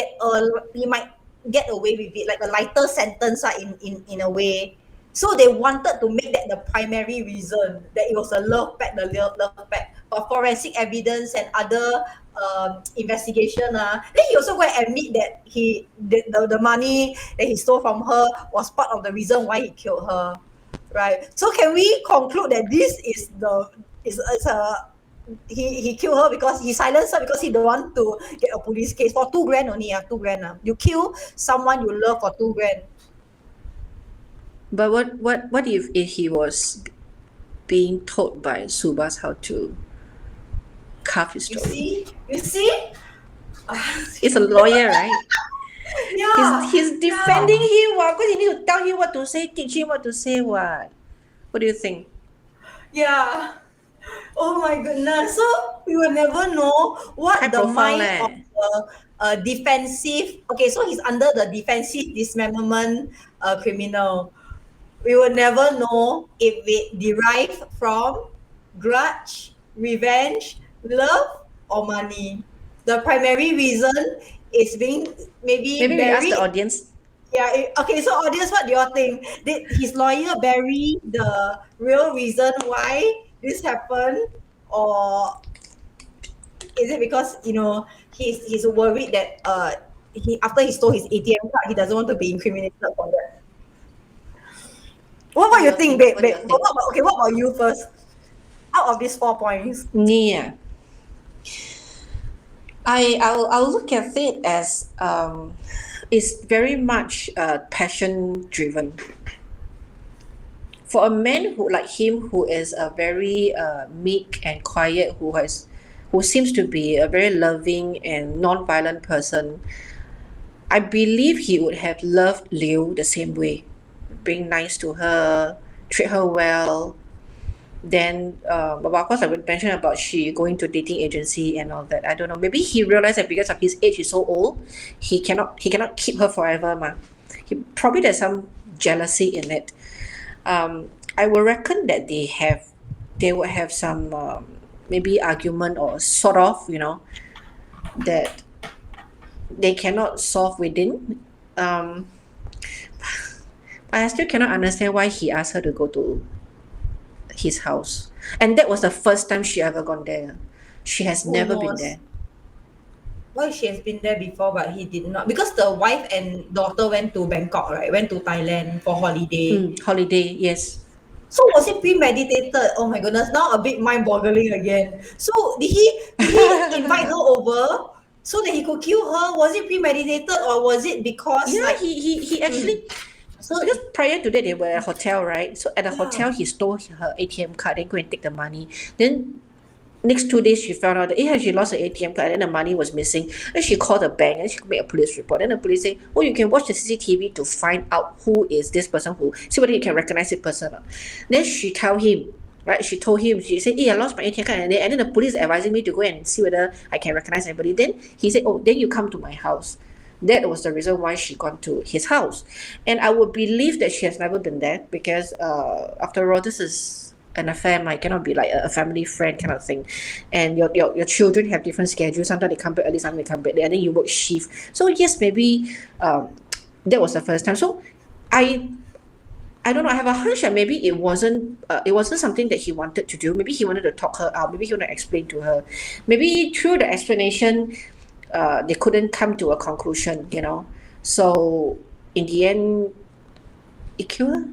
he might get away with it, like a lighter sentence in a way. So they wanted to make that the primary reason, that it was a love pact, the love pact. But forensic evidence and other investigation then he also go and admit that the money that he stole from her was part of the reason why he killed her, right? So can we conclude that this is he killed her because he silenced her because he don't want to get a police case for 2 grand only 2 grand you kill someone you love for 2 grand. But what if he was being told by Subhas how to carve his You story? see He's a lawyer, right? yeah He's defending him, because he need to tell him what to say, teach him what to say, what? What do you think? yeah. Oh my goodness. So we will never know what High the profile mind of the defensive. Okay, so he's under the defensive dismemberment criminal. We will never know if it derived from grudge, revenge, love, or money. The primary reason is being maybe Maybe we ask buried. the audience. Yeah. Okay. So, audience, what do you all think? Did his lawyer bury the real reason why this happened, or is it because he's worried that he after he stole his ATM card, he doesn't want to be incriminated for that? What about you think, babe? What do you think? What about you first? Out of these 4 points, Yeah. I'll look at it as it's very much passion driven. For a man who like him, who is a very meek and quiet, who seems to be a very loving and non-violent person, I believe he would have loved Liu the same way, being nice to her, treat her well. Then, but of course, I would mention about she going to dating agency and all that. I don't know. Maybe he realized that because of his age, he's so old, he cannot keep her forever, ma. Probably there's some jealousy in it. I will reckon that they will have some maybe argument or sort of, that they cannot solve within. I still cannot understand why he asked her to go to his house, and that was the first time she ever gone there. She has Who never been knows? there. Well, she has been there before, but he did not, because the wife and daughter went to Bangkok, right? Went to Thailand for holiday. Holiday, yes. So was it premeditated? Oh my goodness! Now a bit mind-boggling again. So did he invite her over so that he could kill her? Was it premeditated, or was it because Yeah, like he actually. So because prior to that they were at a hotel, right? So at the hotel he stole her ATM card and go and take the money. Then next 2 days she found out that she lost her ATM card and the money was missing. And she called the bank and she made a police report. And the police say, oh, you can watch the CCTV to find out who is this person, see whether you can recognize this person. Then she told him, right? She told him, she said, I lost my ATM card. And then the police is advising me to go and see whether I can recognize anybody. Then he said, oh, then you come to my house. That was the reason why she gone to his house. And I would believe that she has never been there because after all, this is an affair, it cannot be like a family friend kind of thing. And your children have different schedules. Sometimes they come back early, sometimes they come back late, and then you work shift. So yes, maybe that was the first time. So I don't know. I have a hunch that maybe it wasn't something that he wanted to do. Maybe he wanted to talk her out. Maybe he wanted to explain to her. Maybe through the explanation, they couldn't come to a conclusion. So in the end, It killed her.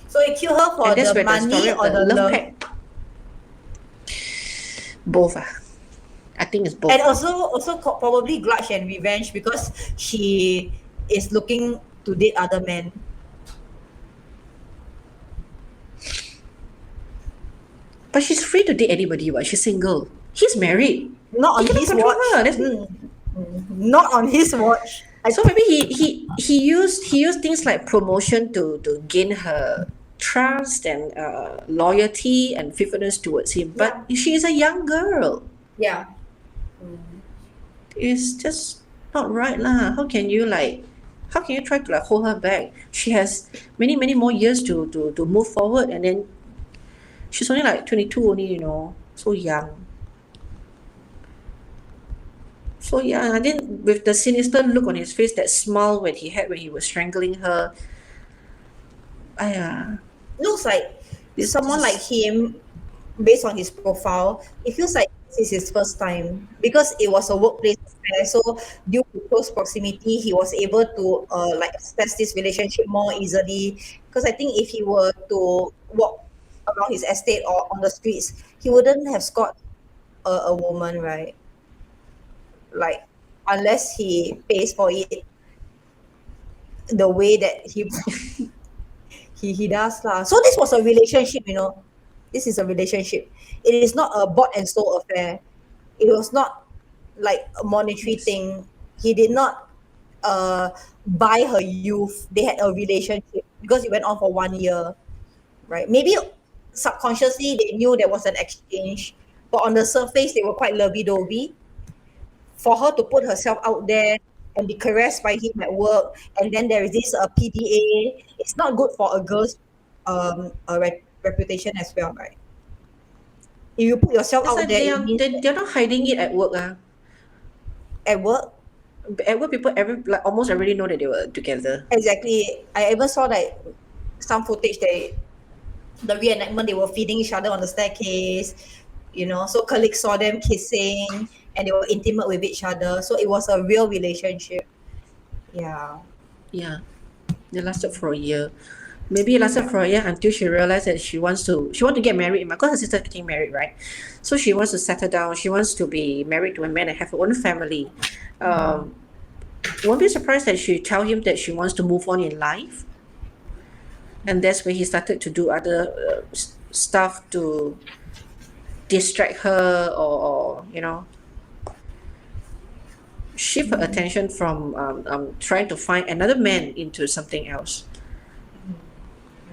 So he killed her for And that's the where the story money of or the the love love? pact. Both. I think it's both. And also probably grudge and revenge because she is looking to date other men. But she's free to date anybody, what? She's single. He's married. Not He on cannot his control watch. her. That's, Not on his watch. so maybe he used things like promotion to gain her trust and loyalty and faithfulness towards him. But Yeah. she is a young girl. Yeah. It's just not right lah. How can you try to like hold her back? She has many more years to move forward, and then she's only like 22 only, so young. So yeah, and then with the sinister look on his face, that smile when he had when he was strangling her, Looks like this someone like is him, based on his profile, it feels like this is his first time because it was a workplace affair. So due to close proximity, he was able to like assess this relationship more easily. Because I think if he were to walk around his estate or on the streets, he wouldn't have scored a woman, right? Like unless he pays for it the way that he does lah. So this was a relationship, This is a relationship. It is not a bought and sold affair. It was not like a monetary yes. thing. He did not buy her youth. They had a relationship because it went on for 1 year, right? Maybe subconsciously they knew there was an exchange, but on the surface they were quite lovey-dovey. For her to put herself out there and be caressed by him at work, and then there is this PDA. It's not good for a girl's reputation as well, right? If you put yourself It's out like there, it means that they're not hiding it at work. at work, At work, people almost everybody know that they were together. exactly. I even saw like some footage the reenactment, they were feeding each other on the staircase, so colleagues saw them kissing and they were intimate with each other. So it was a real relationship. Yeah. Yeah, they lasted for a year. Maybe it lasted Yeah. for a year until she realized that she want to get married. Because her sister's getting married, right? So she wants to settle down. She wants to be married to a man and have her own family. Won't be surprised that she tell him that she wants to move on in life, and that's when he started to do other stuff to distract her, or shift her attention from trying to find another man into something else.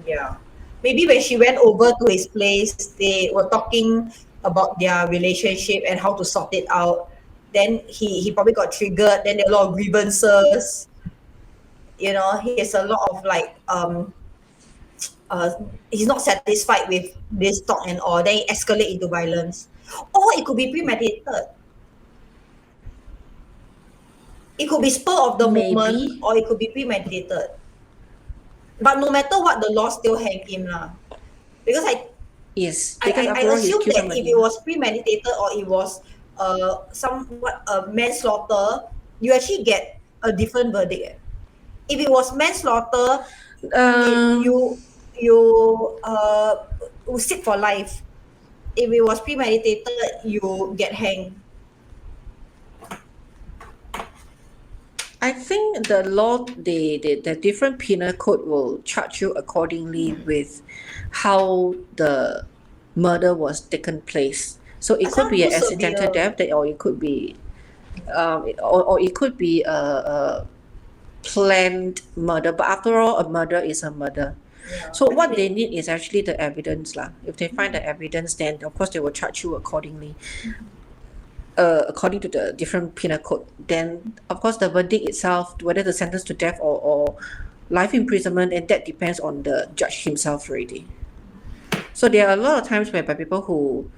Yeah. Maybe when she went over to his place, they were talking about their relationship and how to sort it out. Then he probably got triggered. Then there are a lot of grievances. He has a lot of like uh he's not satisfied with this talk and all. Then it escalate into violence. Or it could be premeditated. It could be spur of the moment, Maybe. or it could be premeditated. But no matter what, the law still hang him lah. Because Yes, I, because I, I after all, he's assume killed that if somebody. it was premeditated or it was somewhat manslaughter, you actually get a different verdict. If it was manslaughter, Um, you will sit for life. If it was premeditated, you get hanged. I think the law, the different penal code will charge you accordingly with how the murder was taken place. So it could Asal be too an accidental severe. death, or it could be, or it could be a planned murder. But after all, a murder is a murder. Yeah, So I what they think need is actually the evidence lah. If they find the evidence, then of course they will charge you accordingly. According to the different penal code, then of course the verdict itself, whether the sentence to death or life imprisonment, and that depends on the judge himself already. So there are a lot of times whereby people who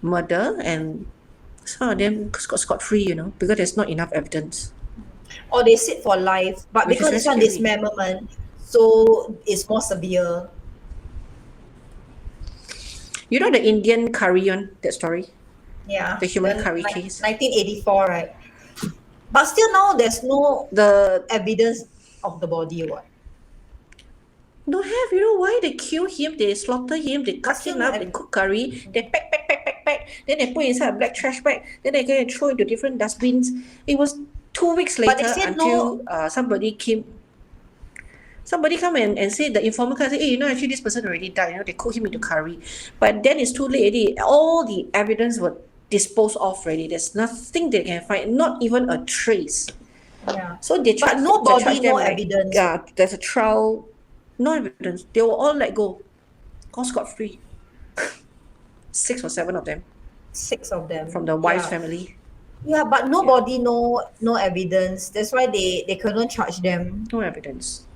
murder, and some of them got scot-free, because there's not enough evidence, or they sit for life, but which is because very this one scary. dismemberment, so it's more severe. You know the Indian curry one, that story, Yeah, the human curry case. 1984, right? But still now there's no The evidence of the body. What? Don't have, you know why they kill him, they slaughter him, they cut Still him not up, they cook curry, they pack, then they put inside a black trash bag, then they go and throw into different dustbins. It was 2 weeks But they later said until no. somebody come and say, the informer come and say, hey, you know, actually this person already died, you know, they cook him into curry. But then it's too late already. All the evidence were disposed of already. There's nothing they can find, not even a trace. Yeah. So they But charge, no they body, charge no them like, evidence. there's a trial, no evidence. They were all let go, all scot-free. 6 or 7 of them 6 of them. from the wife's Yeah. family. Yeah, but nobody, no evidence. That's why they couldn't charge them. No evidence.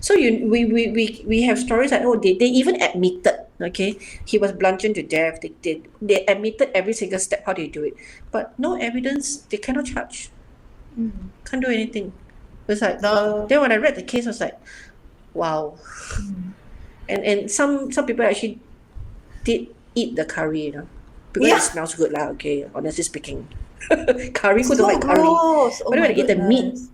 So we have stories like, oh, they even admitted, okay, he was bludgeoned to death. They admitted every single step how they do it, but no evidence. They cannot charge. Can't do anything. It's like then when I read the case, I was like, wow. And some people actually did eat the curry, you know, because it smells good lah. Okay, honestly speaking, curry, who don't like curry? Gross. Oh But then my when they eat the meat, goodness.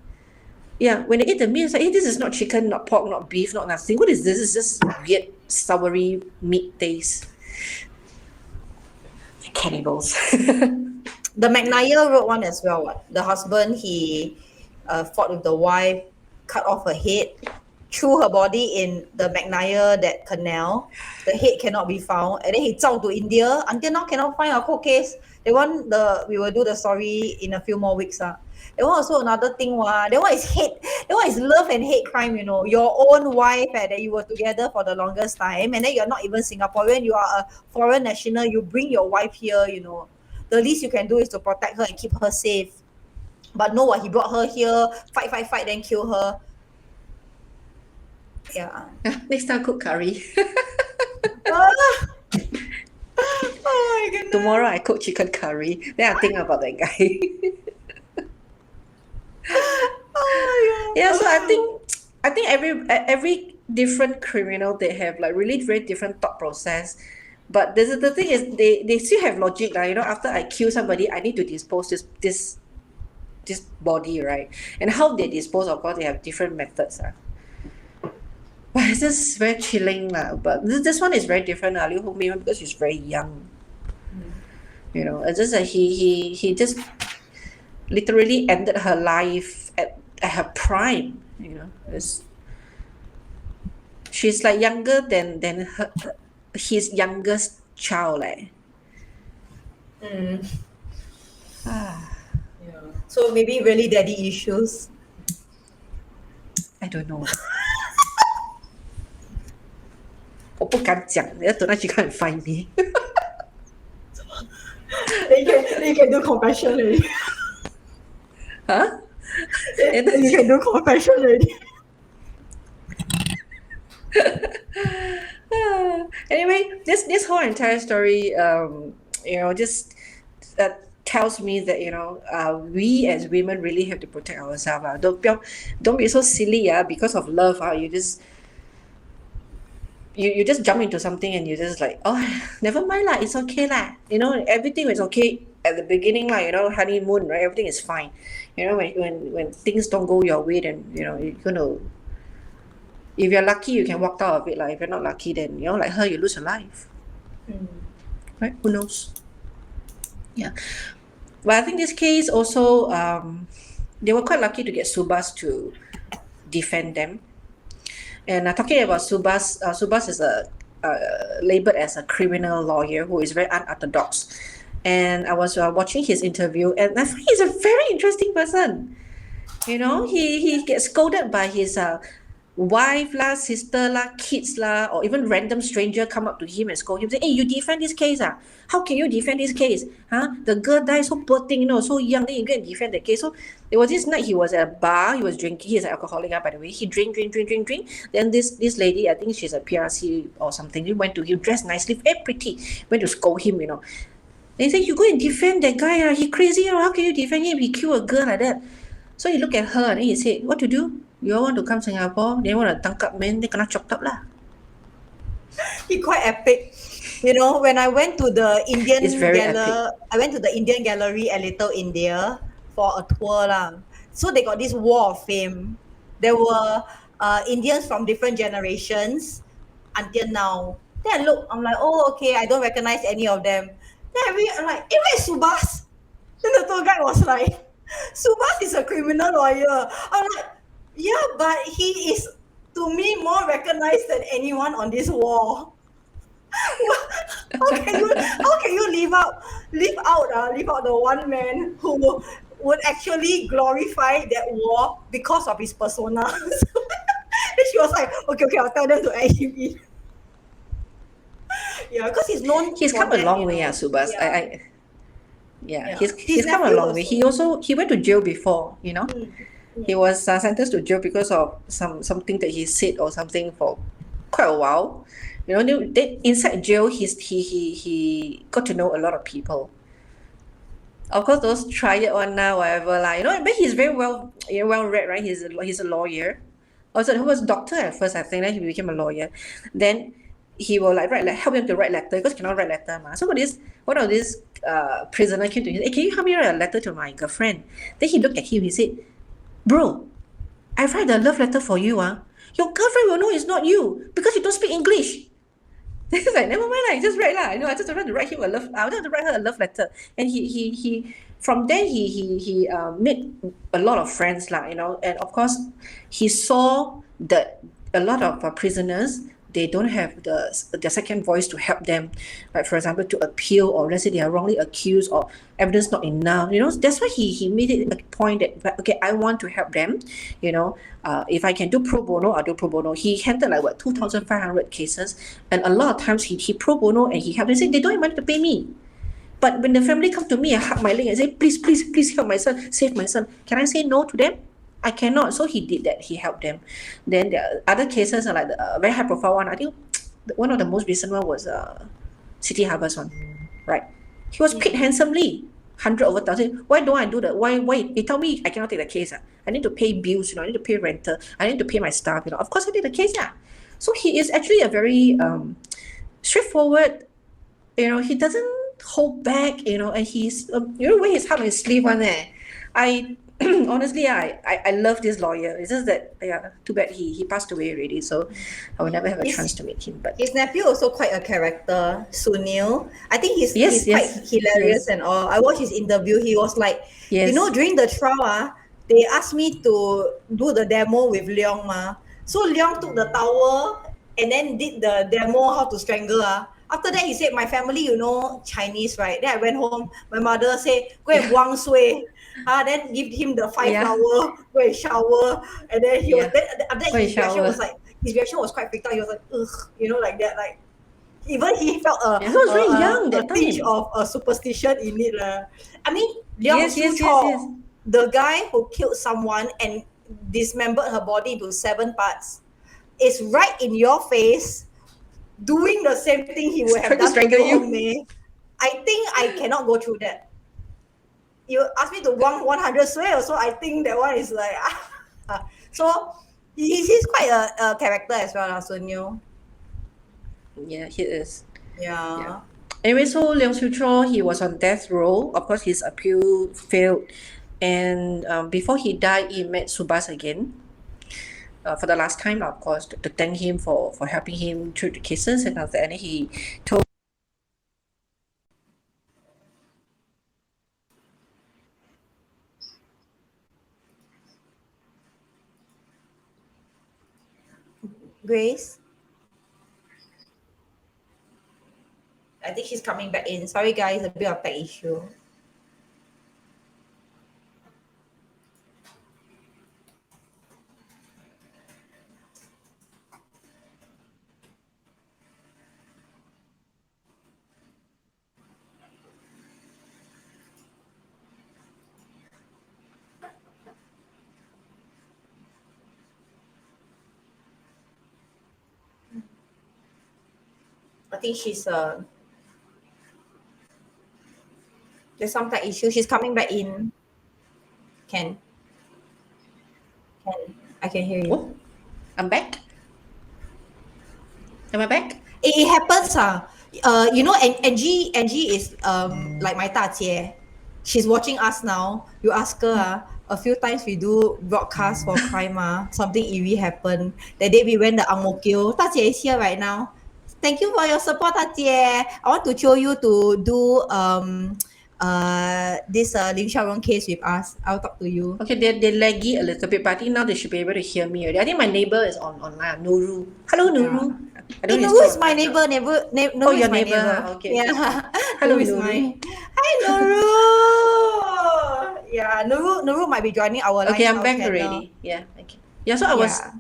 yeah, when they eat the meat, it's like, hey, this is not chicken, not pork, not beef, not nothing. What is this? It's just weird, soury meat taste. Cannibals. The McNair wrote one as well. What? The husband, he fought with the wife, cut off her head, threw her body in the McNair, that canal. The head cannot be found, and then he zao to India. Until now, cannot find a court case. We will do the story in a few more weeks. That one also another thing. That one is hate. That one is love and hate crime. You know, your own wife that you were together for the longest time, and then you're not even Singaporean. You are a foreign national. You bring your wife here. You know, the least you can do is to protect her and keep her safe. But no, what, he brought her here, fight, then kill her. Yeah. Next time cook curry. Ah. Oh my goodness. Tomorrow I cook chicken curry. Then I think about that guy. Oh, Yeah, so I think every different criminal, they have like really very different thought process. But the thing is, they still have logic, like, you know, after I kill somebody, I need to dispose this body, right? And how they dispose, of course, they have different methods. But it's just very chilling. But this one is very different, Liu Hongmei, because he's very young. You know, it's just that he just literally ended her life at her prime. You know, she's like younger than his youngest child. So maybe really daddy issues. I don't know. 我不敢讲，你要等他去看 find me. Then you can do confession already. Huh? Then you can do confession already. Anyway, this whole entire story, you know, just tells me that, you know, we as women really have to protect ourselves. Don't be so silly, because of love. You just you just jump into something and you just like, oh, never mind lah, it's okay lah. You know, everything is okay at the beginning lah. You know, honeymoon, right? Everything is fine. You know, when things don't go your way, then, you know, you're gonna. If you're lucky, you can walk out of it. If you're not lucky, then, you know, like her, you lose your life. Right? Who knows? Yeah. But I think this case also, they were quite lucky to get Subhas to defend them. And talking about Subhas, Subhas is labeled as a criminal lawyer who is very unorthodox. And I was watching his interview, and I think he's a very interesting person. You know, he gets scolded by his wife lah, sister lah, kids lah, or even random stranger come up to him and scold him, say, hey, you defend this case how can you defend this case, the girl died, so poor thing, you know, so young, then you go and defend the case. So there was this night, he was at a bar, he was drinking, he's an alcoholic, by the way. He drink, then this lady, I think she's a PRC or something, he went to him, dressed nicely, very pretty, went to scold him, you know. They say, you go and defend that guy, he crazy, how can you defend him, he killed a girl like that. So he looked at her and he said, what to do? You all want to come Singapore? They want to tangkap men, they kena chopped up lah. He quite epic. You know, when I went to the Indian It's very I went to the Indian gallery at Little India for a tour lah. So they got this wall of fame. there were Indians from different generations until now. Then I look, I'm like, oh, okay, I don't recognize any of them. Then I'm like, hey, where's Subhas? Then the tour guide was like, Subhas is a criminal lawyer. I'm like, yeah, but he is, to me, more recognized than anyone on this wall. how can you leave out the one man who would actually glorify that war because of his persona? Then she was like, okay, I'll tell them to add him in. Yeah, because he's known. He's for come a that, long way, Subhas. Yeah. Yeah, His he's come a nephew long way. He went to jail before, you know. He was sentenced to jail because of something that he said or something for quite a while. You know, inside jail, he got to know a lot of people. Of course, those try it on now, whatever, like, you know. But he's very well, well read, right? He's a lawyer. Also, he was a doctor at first, I think. Then he became a lawyer. Then he will like help him to write letter because he cannot write letter, ma. So one of these prisoner came to him. Hey, can you help me write a letter to my girlfriend? Then he looked at him. He said, "Bro, I write a love letter for you. Your girlfriend will know it's not you because you don't speak English." He's like, never mind, like, just write lah. I know, I just wanted to write him a love. I wanted to write her a love letter, and he from there he made a lot of friends lah. You know, and of course, he saw that a lot of prisoners, they don't have the second voice to help them, like for example to appeal, or let's say they are wrongly accused or evidence not enough. You know, that's why he made it a point that, okay, I want to help them. You know, if I can do pro bono, I'll do pro bono. He handled like what 2,500 cases, and a lot of times he pro bono and he helped. They say they don't have money to pay me. But when the family come to me and hug my leg and say, please help my son, save my son, can I say no to them? I cannot. So he did that. He helped them. Then the other cases are like the very high profile one. I think one of the most recent one was City Harvest one, right? He was paid handsomely, 100 over 1,000. Why don't I do that? Why? They tell me I cannot take the case. I need to pay bills. You know, I need to pay rental. I need to pay my staff. You know, of course I did the case. So he is actually a very straightforward. You know, he doesn't hold back. You know, and he's you know, wear his heart on his sleeve one. I honestly, I love this lawyer. It's just that, yeah, too bad he passed away already, so I will never have a chance to meet him. But his nephew also quite a character, Sunil. I think he's quite hilarious and all. I watched his interview. He was like, you know, during the trial, they asked me to do the demo with Leong ma. So Leong took the towel and then did the demo how to strangle. After that, he said, my family, you know, Chinese, right? Then I went home. My mother said, go and wang sui. Then give him the 5 hour, go and shower. And then he was, then after that, his reaction was quite freaked out. He was like, ugh, you know, like that. Like, even he felt he was very young, a pinch of a superstition in it. I mean, Liang Shu-chong, the guy who killed someone and dismembered her body into 7 parts, is right in your face, doing the same thing he would have done to you. I think I cannot go through that. You ask me to 100 swear, so I think that one is like so he's quite a character as well, Sunil. Yeah, he is. Yeah. Anyway, so Leong Shu-cho, he was on death row. Of course, his appeal failed, and before he died, he met Subhas again. For the last time, of course, to thank him for helping him through the cases, and after, and he told. Grace? I think she's coming back in. Sorry guys, a bit of tech issue. I think she's there's some tech issue. She's coming back in. Can I can hear you. Oh, I'm back. Am I back? It happens. You know, Angie is like my 大姐. She's watching us now. You ask her, a few times we do broadcast for crime, something eerie happened. That day we went to Ang Mo Kio. 大姐 is here right now. Thank you for your support, 大姐. I want to show you to do this Lim Xiaorong case with us. I'll talk to you. Okay, they're laggy a little bit, but I think now they should be able to hear me already. I think my neighbor is online. Nuru. Hello, Nuru. I Hey, don't Nuru is my neighbor. Nuru Oh, is your my neighbor. neighbor. Okay. Yeah. Hello, Nuru is Nuru. my. Hi, Nuru. Yeah, Nuru might be joining our Okay, I'm lifestyle back channel. already. Yeah. Okay. Yeah, so I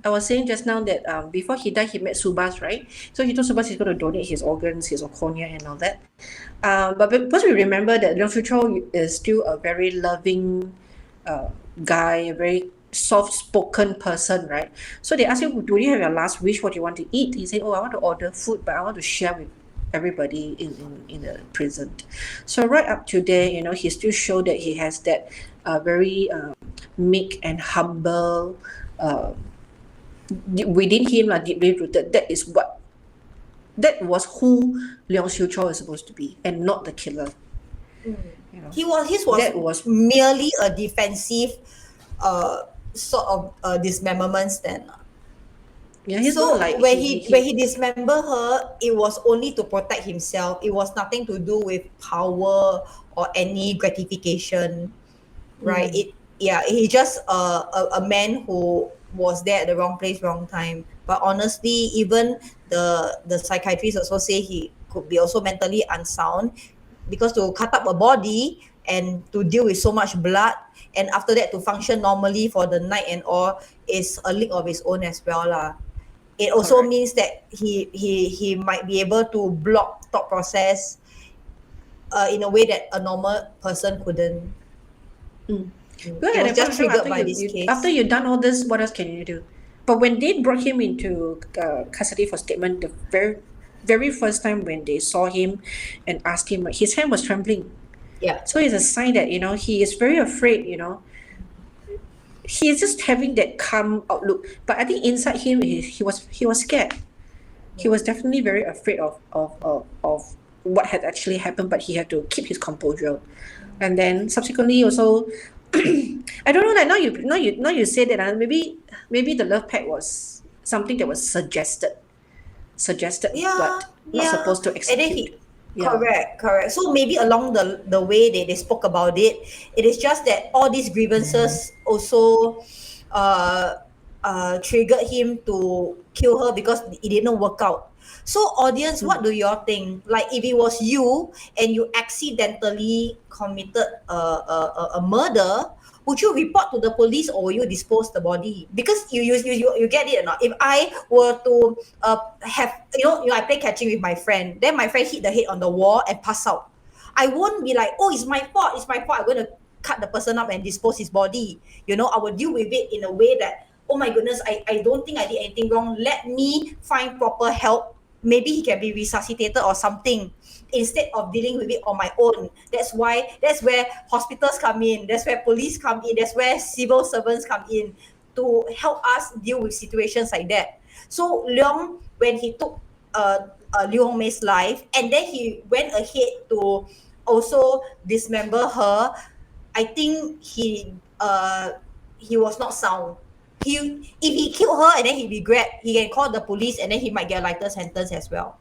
was saying just now that before he died he met Subhas, right? So he told Subhas he's going to donate his organs, his cornea and all that. But because we remember that Leong Siew Chow is still a very loving guy, a very soft-spoken person, right? So they asked him, do you have your last wish? What do you want to eat? He said, oh, I want to order food, but I want to share with everybody in the prison. So right up to there, you know, he still showed that he has that very meek and humble within him, deeply rooted. That was who Leong Siew Chow is supposed to be, and not the killer. You know, His was merely a defensive sort of dismemberment stand. Yeah, he's so not like when he dismembered her, it was only to protect himself. It was nothing to do with power or any gratification, right? He's just a man who was there at the wrong place, wrong time. But honestly, even the psychiatrists also say he could be also mentally unsound, because to cut up a body and to deal with so much blood, and after that to function normally for the night and all, is a league of his own as well lah. It also Correct. means that he might be able to block thought process in a way that a normal person couldn't. Well, It was at that just point of triggered by time, this case. after you've done all this, what else can you do? But when they brought him into custody for statement, the very first time when they saw him and asked him, his hand was trembling. Yeah. So it's a sign that, you know, he is very afraid, you know. He is just having that calm outlook. But I think inside him, he was scared. He was definitely very afraid of what had actually happened, but he had to keep his composure. And then subsequently also, I don't know, like now you say that maybe the love pact was something that was suggested, but not supposed to And then execute. Yeah. correct. So maybe along the way they spoke about it. It is just that all these grievances also triggered him to kill her because it didn't work out. So audience, what do y'all think? Like if it was you and you accidentally committed a murder, would you report to the police or will you dispose the body? Because you get it or not? If I were to have I play catching with my friend, then my friend hit the head on the wall and pass out, I won't be like, oh, it's my fault, I'm going to cut the person up and dispose his body. I will deal with it in a way that, oh my goodness, I don't think I did anything wrong, let me find proper help, maybe he can be resuscitated or something, instead of dealing with it on my own. That's where hospitals come in, that's where police come in, that's where civil servants come in to help us deal with situations like that. So Leong, when he took Liu Hongmei's life, and then he went ahead to also dismember her, I think he was not sound. If he killed her and then he regret, he can call the police and then he might get a lighter sentence as well,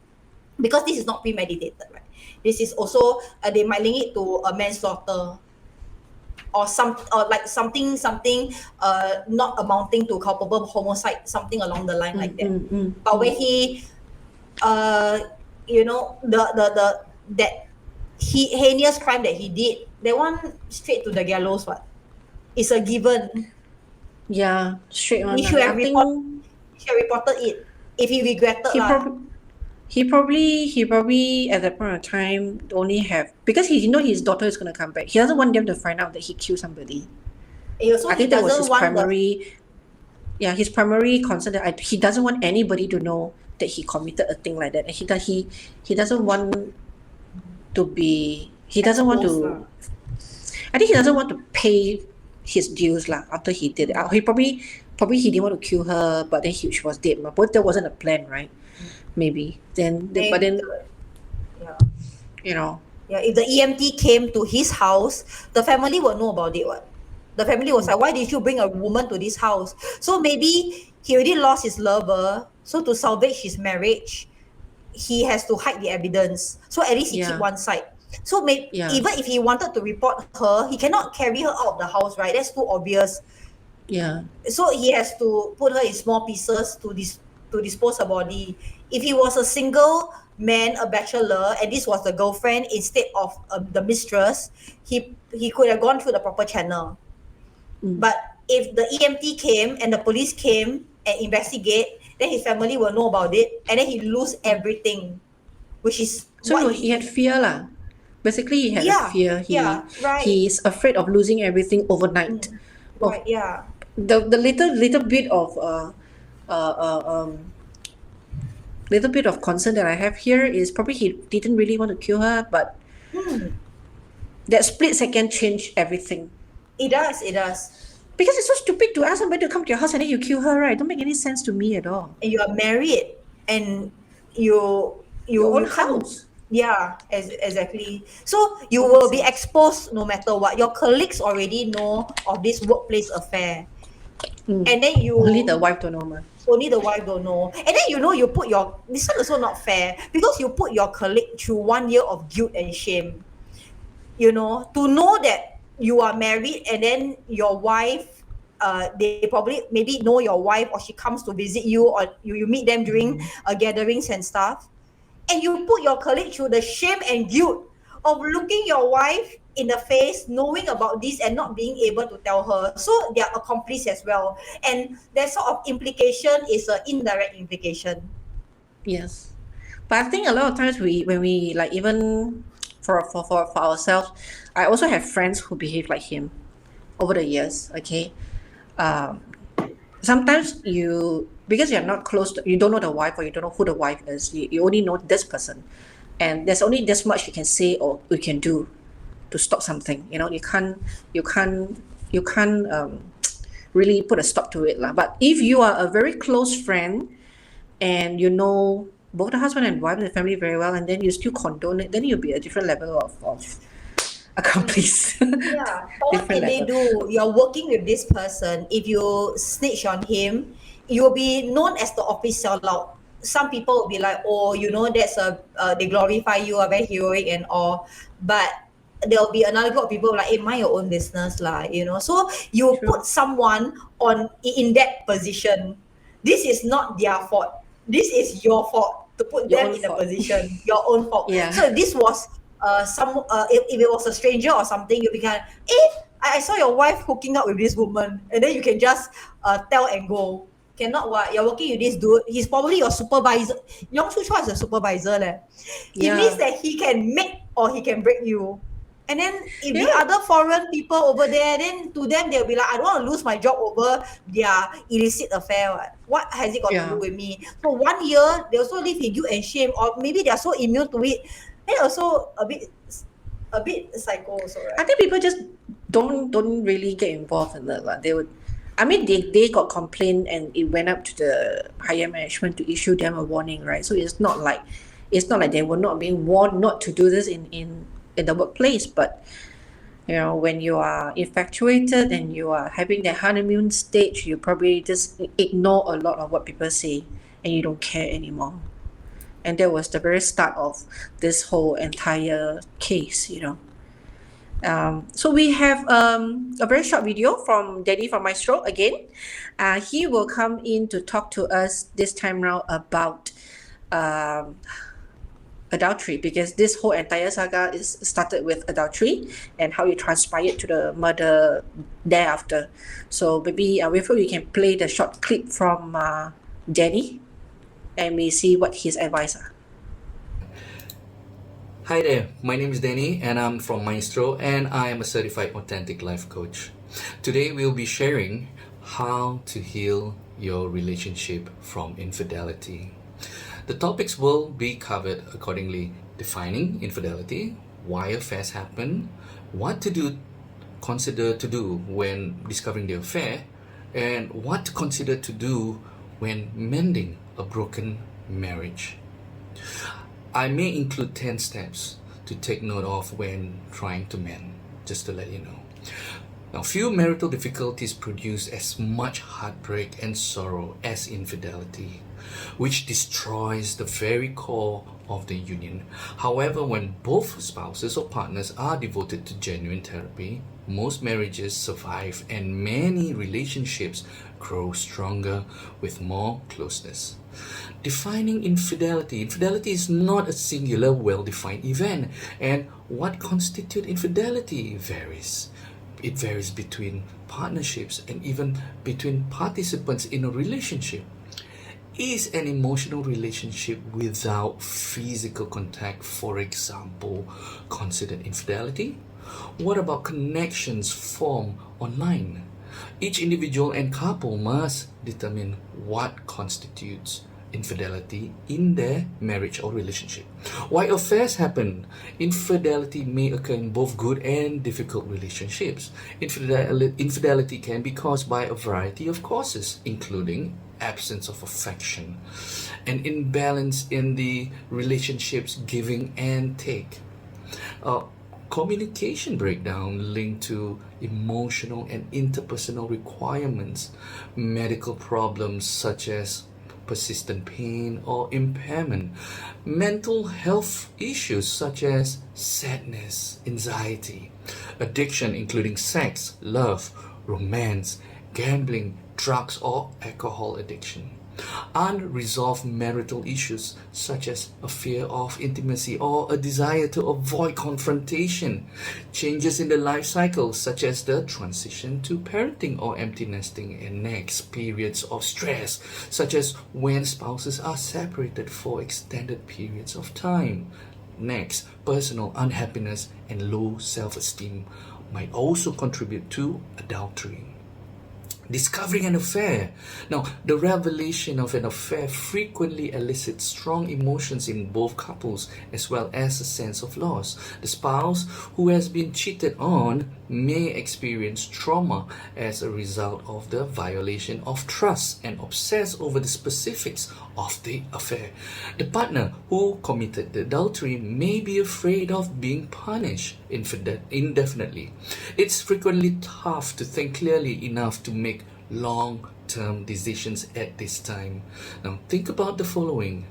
because this is not premeditated, right? This is also they might link it to a manslaughter or something not amounting to culpable homicide, something along the line like that. But when he that heinous crime that he did, that one straight to the gallows. What? It's a given. Yeah, straight on. He should have reported it if he regretted. He probably at that point of time only have, because he know his daughter is gonna come back. He doesn't want them to find out that he killed somebody. I think that was his primary. Yeah, his primary concern, that he doesn't want anybody to know that he committed a thing like that. And he doesn't want to be. He doesn't want to. I think he doesn't want to pay his dues after he did it. He probably he didn't want to kill her, but then she was dead. But that wasn't a plan, right? Maybe then, but then, yeah. If the EMT came to his house, the family will know about it. What? The family was like, why did you bring a woman to this house? So maybe he already lost his lover. So to salvage his marriage, he has to hide the evidence. So at least he keep Yeah. one side. So Yeah. even if he wanted to report her, he cannot carry her out of the house, right? That's too obvious. Yeah. So he has to put her in small pieces to dispose her body. If he was a single man, a bachelor, and this was the girlfriend instead of the mistress, he could have gone through the proper channel. Mm. But if the EMT came and the police came and investigate, then his family will know about it, and then he lose everything, which is So what he had fear lah. Basically, he had a yeah, fear. yeah, right, He's afraid of losing everything overnight. Of right, yeah. the little bit of uh, uh, um, little bit of concern that I have here is probably he didn't really want to kill her, but Hmm. that split second changed everything. It does, it does. Because it's so stupid to ask somebody to come to your house and then you kill her, right? It don't make any sense to me at all. And you are married, and you Your own you can't. house. Yeah, exactly. So you Don't make will be sense. exposed no matter what. Your colleagues already know of this workplace affair, Mm. and then Only the you wife don't know, ma. only the wife don't know. And then you put your this one also not fair because you put your colleague through 1 year of guilt and shame. To know that you are married and then your wife, they probably maybe know your wife, or she comes to visit you, or you meet them during gatherings and stuff, and you put your colleague through the shame and guilt of looking your wife in the face, knowing about this and not being able to tell her. So they are accomplice as well. And that sort of implication is an indirect implication. Yes. But I think a lot of times when we like even for ourselves, I also have friends who behave like him over the years. Okay. Um, Sometimes because you're not close you don't know the wife or you don't know who the wife is, you only know this person, and there's only this much you can say or you can do to stop something. You can't really put a stop to it lah. But if you are a very close friend and you know both the husband and wife and the family very well, and then you still condone it, then you'll be a different level of accomplice. Yeah. But what Different can they level. do? You're working with this person. If you snitch on him, you will be known as the office sellout. Some people will be like, oh, that's they glorify you, are very heroic and all. But there'll be another group of people like, hey, mind your own business, lah. So you True. put someone in that position. This is not their fault. This is your fault to put Your them own in a fault. position, your own fault. Yeah. So if this was if it was a stranger or something, you'll be kind of, I saw your wife hooking up with this woman, and then you can just tell and go. Cannot what? You're working with this dude. He's probably your supervisor. Yong Shu Chua is a supervisor, leh. It means Yeah. that he can make or he can break you. And then if the Yeah. other foreign people over there, then to them they'll be like, I don't want to lose my job over their illicit affair. What has it got to do Yeah. with me? So 1 year they also live in guilt and shame, or maybe they're so immune to it. Then also a bit psycho also, I right? think people just don't really get involved in that lah. They would, I mean, they got complained and it went up to the higher management to issue them a warning, right? So it's not like they were not being warned not to do this in the workplace. But when you are infatuated and you are having the honeymoon stage, you probably just ignore a lot of what people say and you don't care anymore. And that was the very start of this whole entire case. So we have a very short video from Dannie from Mindstro again. He will come in to talk to us this time round about adultery, because this whole entire saga is started with adultery and how it transpired to the murder thereafter. So maybe Wilfred, you can play the short clip from Dannie and we see what his advice are. Hi there, my name is Dannie and I'm from Mindstro and I am a certified authentic life coach. Today we'll be sharing how to heal your relationship from infidelity. The topics will be covered accordingly: defining infidelity, why affairs happen, what to consider to do when discovering the affair, and what to consider to do when mending a broken marriage. I may include 10 steps to take note of when trying to mend, just to let you know. Now, few marital difficulties produce as much heartbreak and sorrow as infidelity, which destroys the very core of the union. However, when both spouses or partners are devoted to genuine therapy, most marriages survive and many relationships grow stronger with more closeness. Defining infidelity. Infidelity is not a singular, well defined event, and what constitutes infidelity varies. It varies between partnerships and even between participants in a relationship. Is an emotional relationship without physical contact, for example, considered infidelity? What about connections formed online? Each individual and couple must determine what constitutes infidelity in their marriage or relationship. Why affairs happen? Infidelity may occur in both good and difficult relationships. Infidelity can be caused by a variety of causes, including absence of affection, an imbalance in the relationships giving and take, uh, communication breakdown linked to emotional and interpersonal requirements, medical problems such as persistent pain or impairment, mental health issues such as sadness, anxiety, addiction including sex, love, romance, gambling, drugs, or alcohol addiction. Unresolved marital issues such as a fear of intimacy or a desire to avoid confrontation. Changes in the life cycle such as the transition to parenting or empty nesting, and next periods of stress such as when spouses are separated for extended periods of time. Next, personal unhappiness and low self-esteem might also contribute to adultery. Discovering an affair. Now, the revelation of an affair frequently elicits strong emotions in both couples as well as a sense of loss. The spouse who has been cheated on may experience trauma as a result of the violation of trust and obsess over the specifics of the affair. The partner who committed the adultery may be afraid of being punished indefinitely. It's frequently tough to think clearly enough to make long-term decisions at this time. Now, think about the following.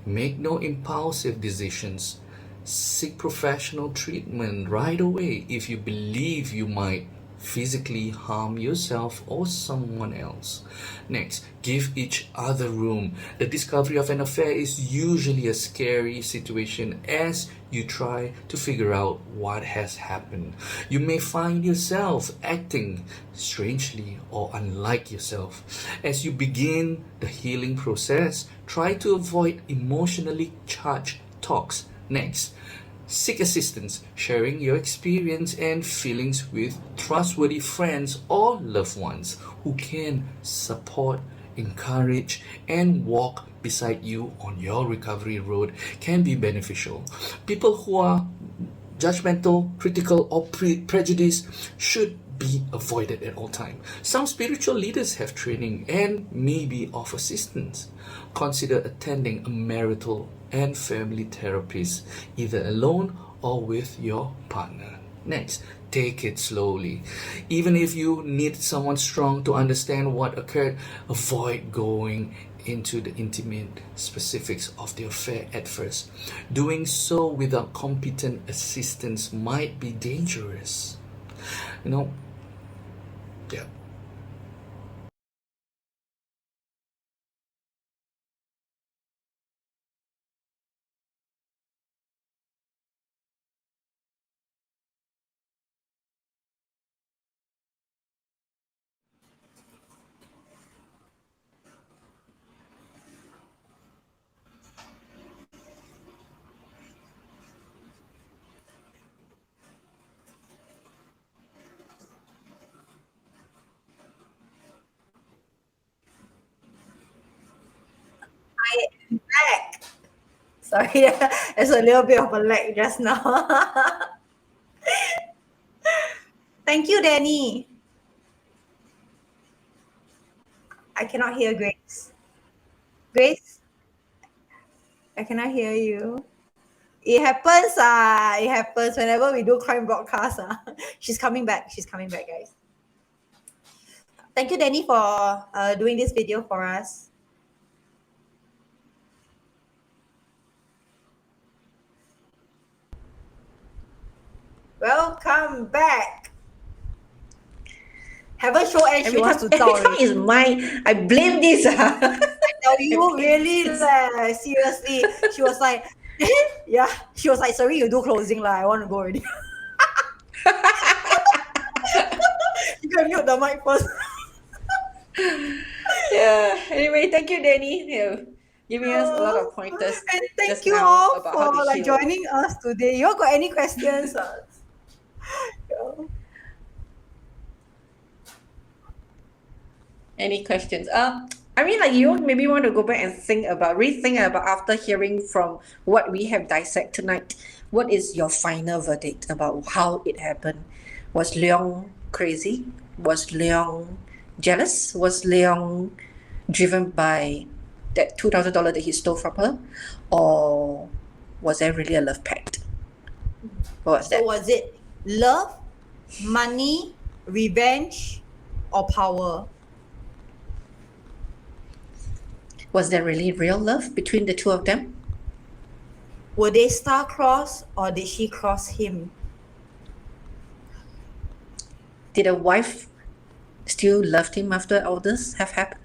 Make no impulsive decisions. Seek professional treatment right away if you believe you might physically harm yourself or someone else. Next, give each other room. The discovery of an affair is usually a scary situation as you try to figure out what has happened. You may find yourself acting strangely or unlike yourself. As you begin the healing process, try to avoid emotionally charged talks. Next, seek assistance, sharing your experience and feelings with trustworthy friends or loved ones who can support, encourage, and walk beside you on your recovery road can be beneficial. People who are judgmental, critical, or prejudiced should be avoided at all times. Some spiritual leaders have training and may be of assistance. Consider attending a marital and family therapist, either alone or with your partner. Next, take it slowly. Even if you need someone strong to understand what occurred, avoid going into the intimate specifics of the affair at first. Doing so without competent assistance might be dangerous. You know, yeah. I am back. Sorry, there's a little bit of a lag just now. Thank you, Danny. I cannot hear Grace. Grace, I cannot hear you. It happens, it happens whenever we do crime broadcast. She's coming back. She's coming back, guys. Thank you, Danny, for doing this video for us. Welcome back. Haven't shown and she wants to every talk. time is mine. I blame this. I tell you, really, seriously. She was like, yeah. She was like, sorry, you do closing lah. I want to go already. You can mute the mic first. Yeah. Anyway, thank you, Danny. Yeah. Giving us a lot of pointers. And thank just you now all about how for to like heal. joining us today. You all got any questions? Yeah. Any questions? I mean, like you maybe want to go back and rethink about after hearing from what we have dissected tonight. What is your final verdict about how it happened? Was Leong crazy? Was Leong jealous? Was Leong driven by that $2,000 that he stole from her, or was there really a love pact? What was So that? was it love, money, revenge, or power? Was there really real love between the two of them? Were they star-crossed or did she cross him? Did a wife still love him after all this have happened?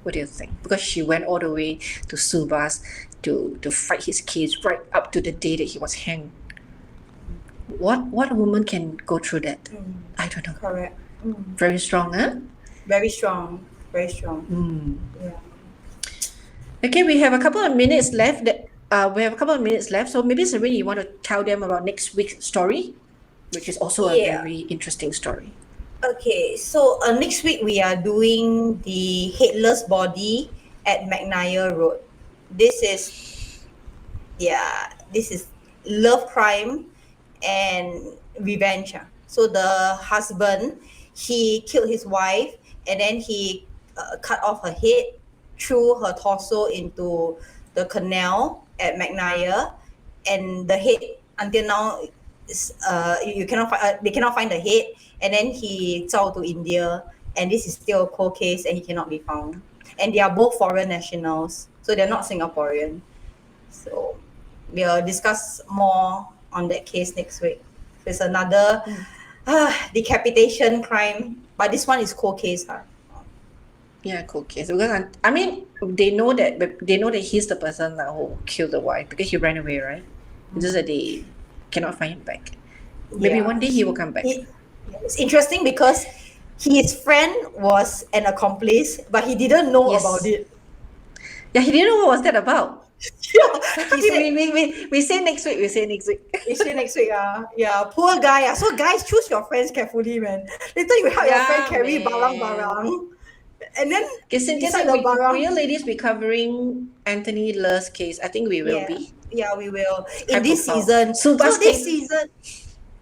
What do you think? Because she went all the way to Subas to fight his case right up to the day that he was hanged. What woman can go through that? I don't know. Correct. Very strong, huh? Very strong. Very strong. Yeah. Okay, we have a couple of minutes left. So maybe Serene, you want to tell them about next week's story, which is also a Yeah. very interesting story. Okay, so next week we are doing the headless body at McNair Road. This is love crime and revenge. So the husband, he killed his wife and then he cut off her head, threw her torso into the canal at McNair, and the head until now is you cannot find. They cannot find the head, and then he zao to India, and this is still a cold case, and he cannot be found. And they are both foreign nationals, so they're not Singaporean. So we'll discuss more on that case next week. There's another decapitation crime, but this one is cold case. Yeah, cool case. Because I mean, they know that he's the person who killed the wife because he ran away, right? It's just that they cannot find him back. Maybe Yeah. one day he will come back. It's interesting because his friend was an accomplice, but he didn't know Yes. about it. Yeah, he didn't know what was that about. Yeah, he said, We say next week. We say next week. we see next week. Yeah, poor guy. So guys, choose your friends carefully, man. Later you help your Yeah, friend carry man. barang, and then Okay, Cynthia, inside the barang. will you ladies be covering Anthony Le's case? I think we will be. Yeah, we will in High this profile. season. Subas So this case. season,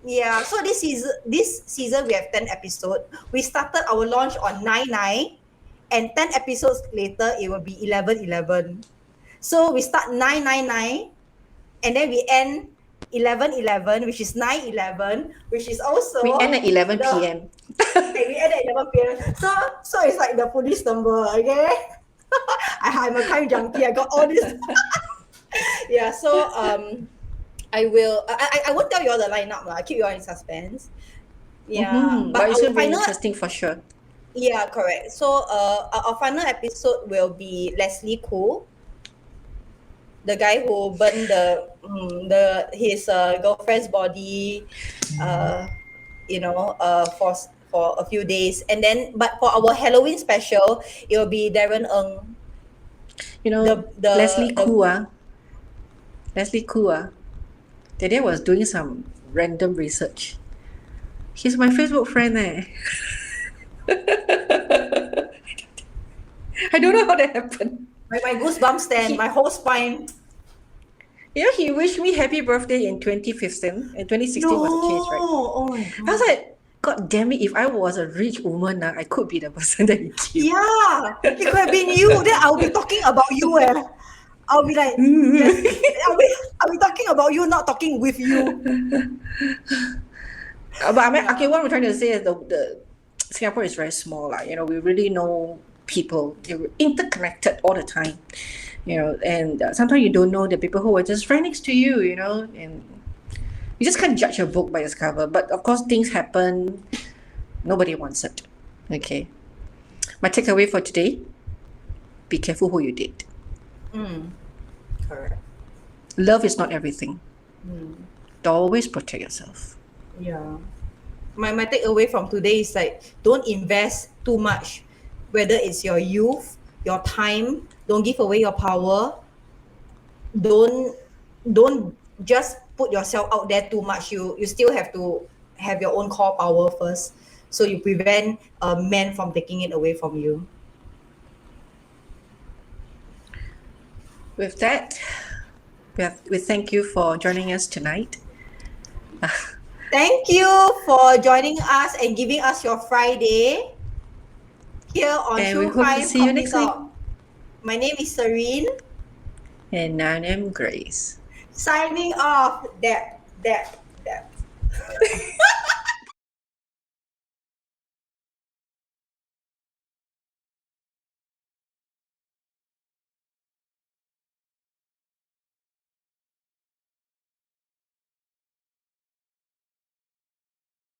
yeah. So this season we have 10 episodes. We started our launch on 9/9, and 10 episodes later it will be 11/11. So we start 9/9/9, and then we end 11/11, which is 9/11, which is also We end at 11 the- p.m. Okay, we end at 11 p.m. So it's like the police number, okay? I'm a crime junkie. I got all this. Yeah, so I won't tell you all the lineup. I keep you all in suspense. Yeah, Mhm, but it's our going to be final, interesting for sure. yeah, correct. So our final episode will be Leslie Koo, the guy who burned his girlfriend's body, for a few days, and then but for our Halloween special, it will be Darren Ng. You know, The- Leslie the- Koo, that day was doing some random research. He's my Facebook friend, eh. I don't know how that happened. My goosebumps stand, my whole spine. You know, he wished me happy birthday in 2015, and 2016 was the case, right? Oh my I god. was like, God damn it, if I was a rich woman, I could be the person that he killed. Yeah, it could have been you. Then I'll be talking about you. I'll be like, I'll be talking about you, not talking with you. But I mean, okay, what we're trying to say is Singapore is very small, like, we really know people. We're interconnected all the time, and sometimes you don't know the people who are just right next to you, and you just can't judge a book by its cover. But of course, things happen. Nobody wants it. Okay. My takeaway for today: be careful who you date. Correct. Love is not everything. Always protect yourself. Yeah. My takeaway from today is like, don't invest too much, whether it's your youth, your time. Don't give away your power. Don't just put yourself out there too much. You still have to have your own core power first, so you prevent a man from taking it away from you. With that, we thank you for joining us tonight. Thank you for joining us and giving us your Friday here on And we True hope to Crime see you next week. CoffeeTalk. My name is Serene. And I am Grace. Signing off. That.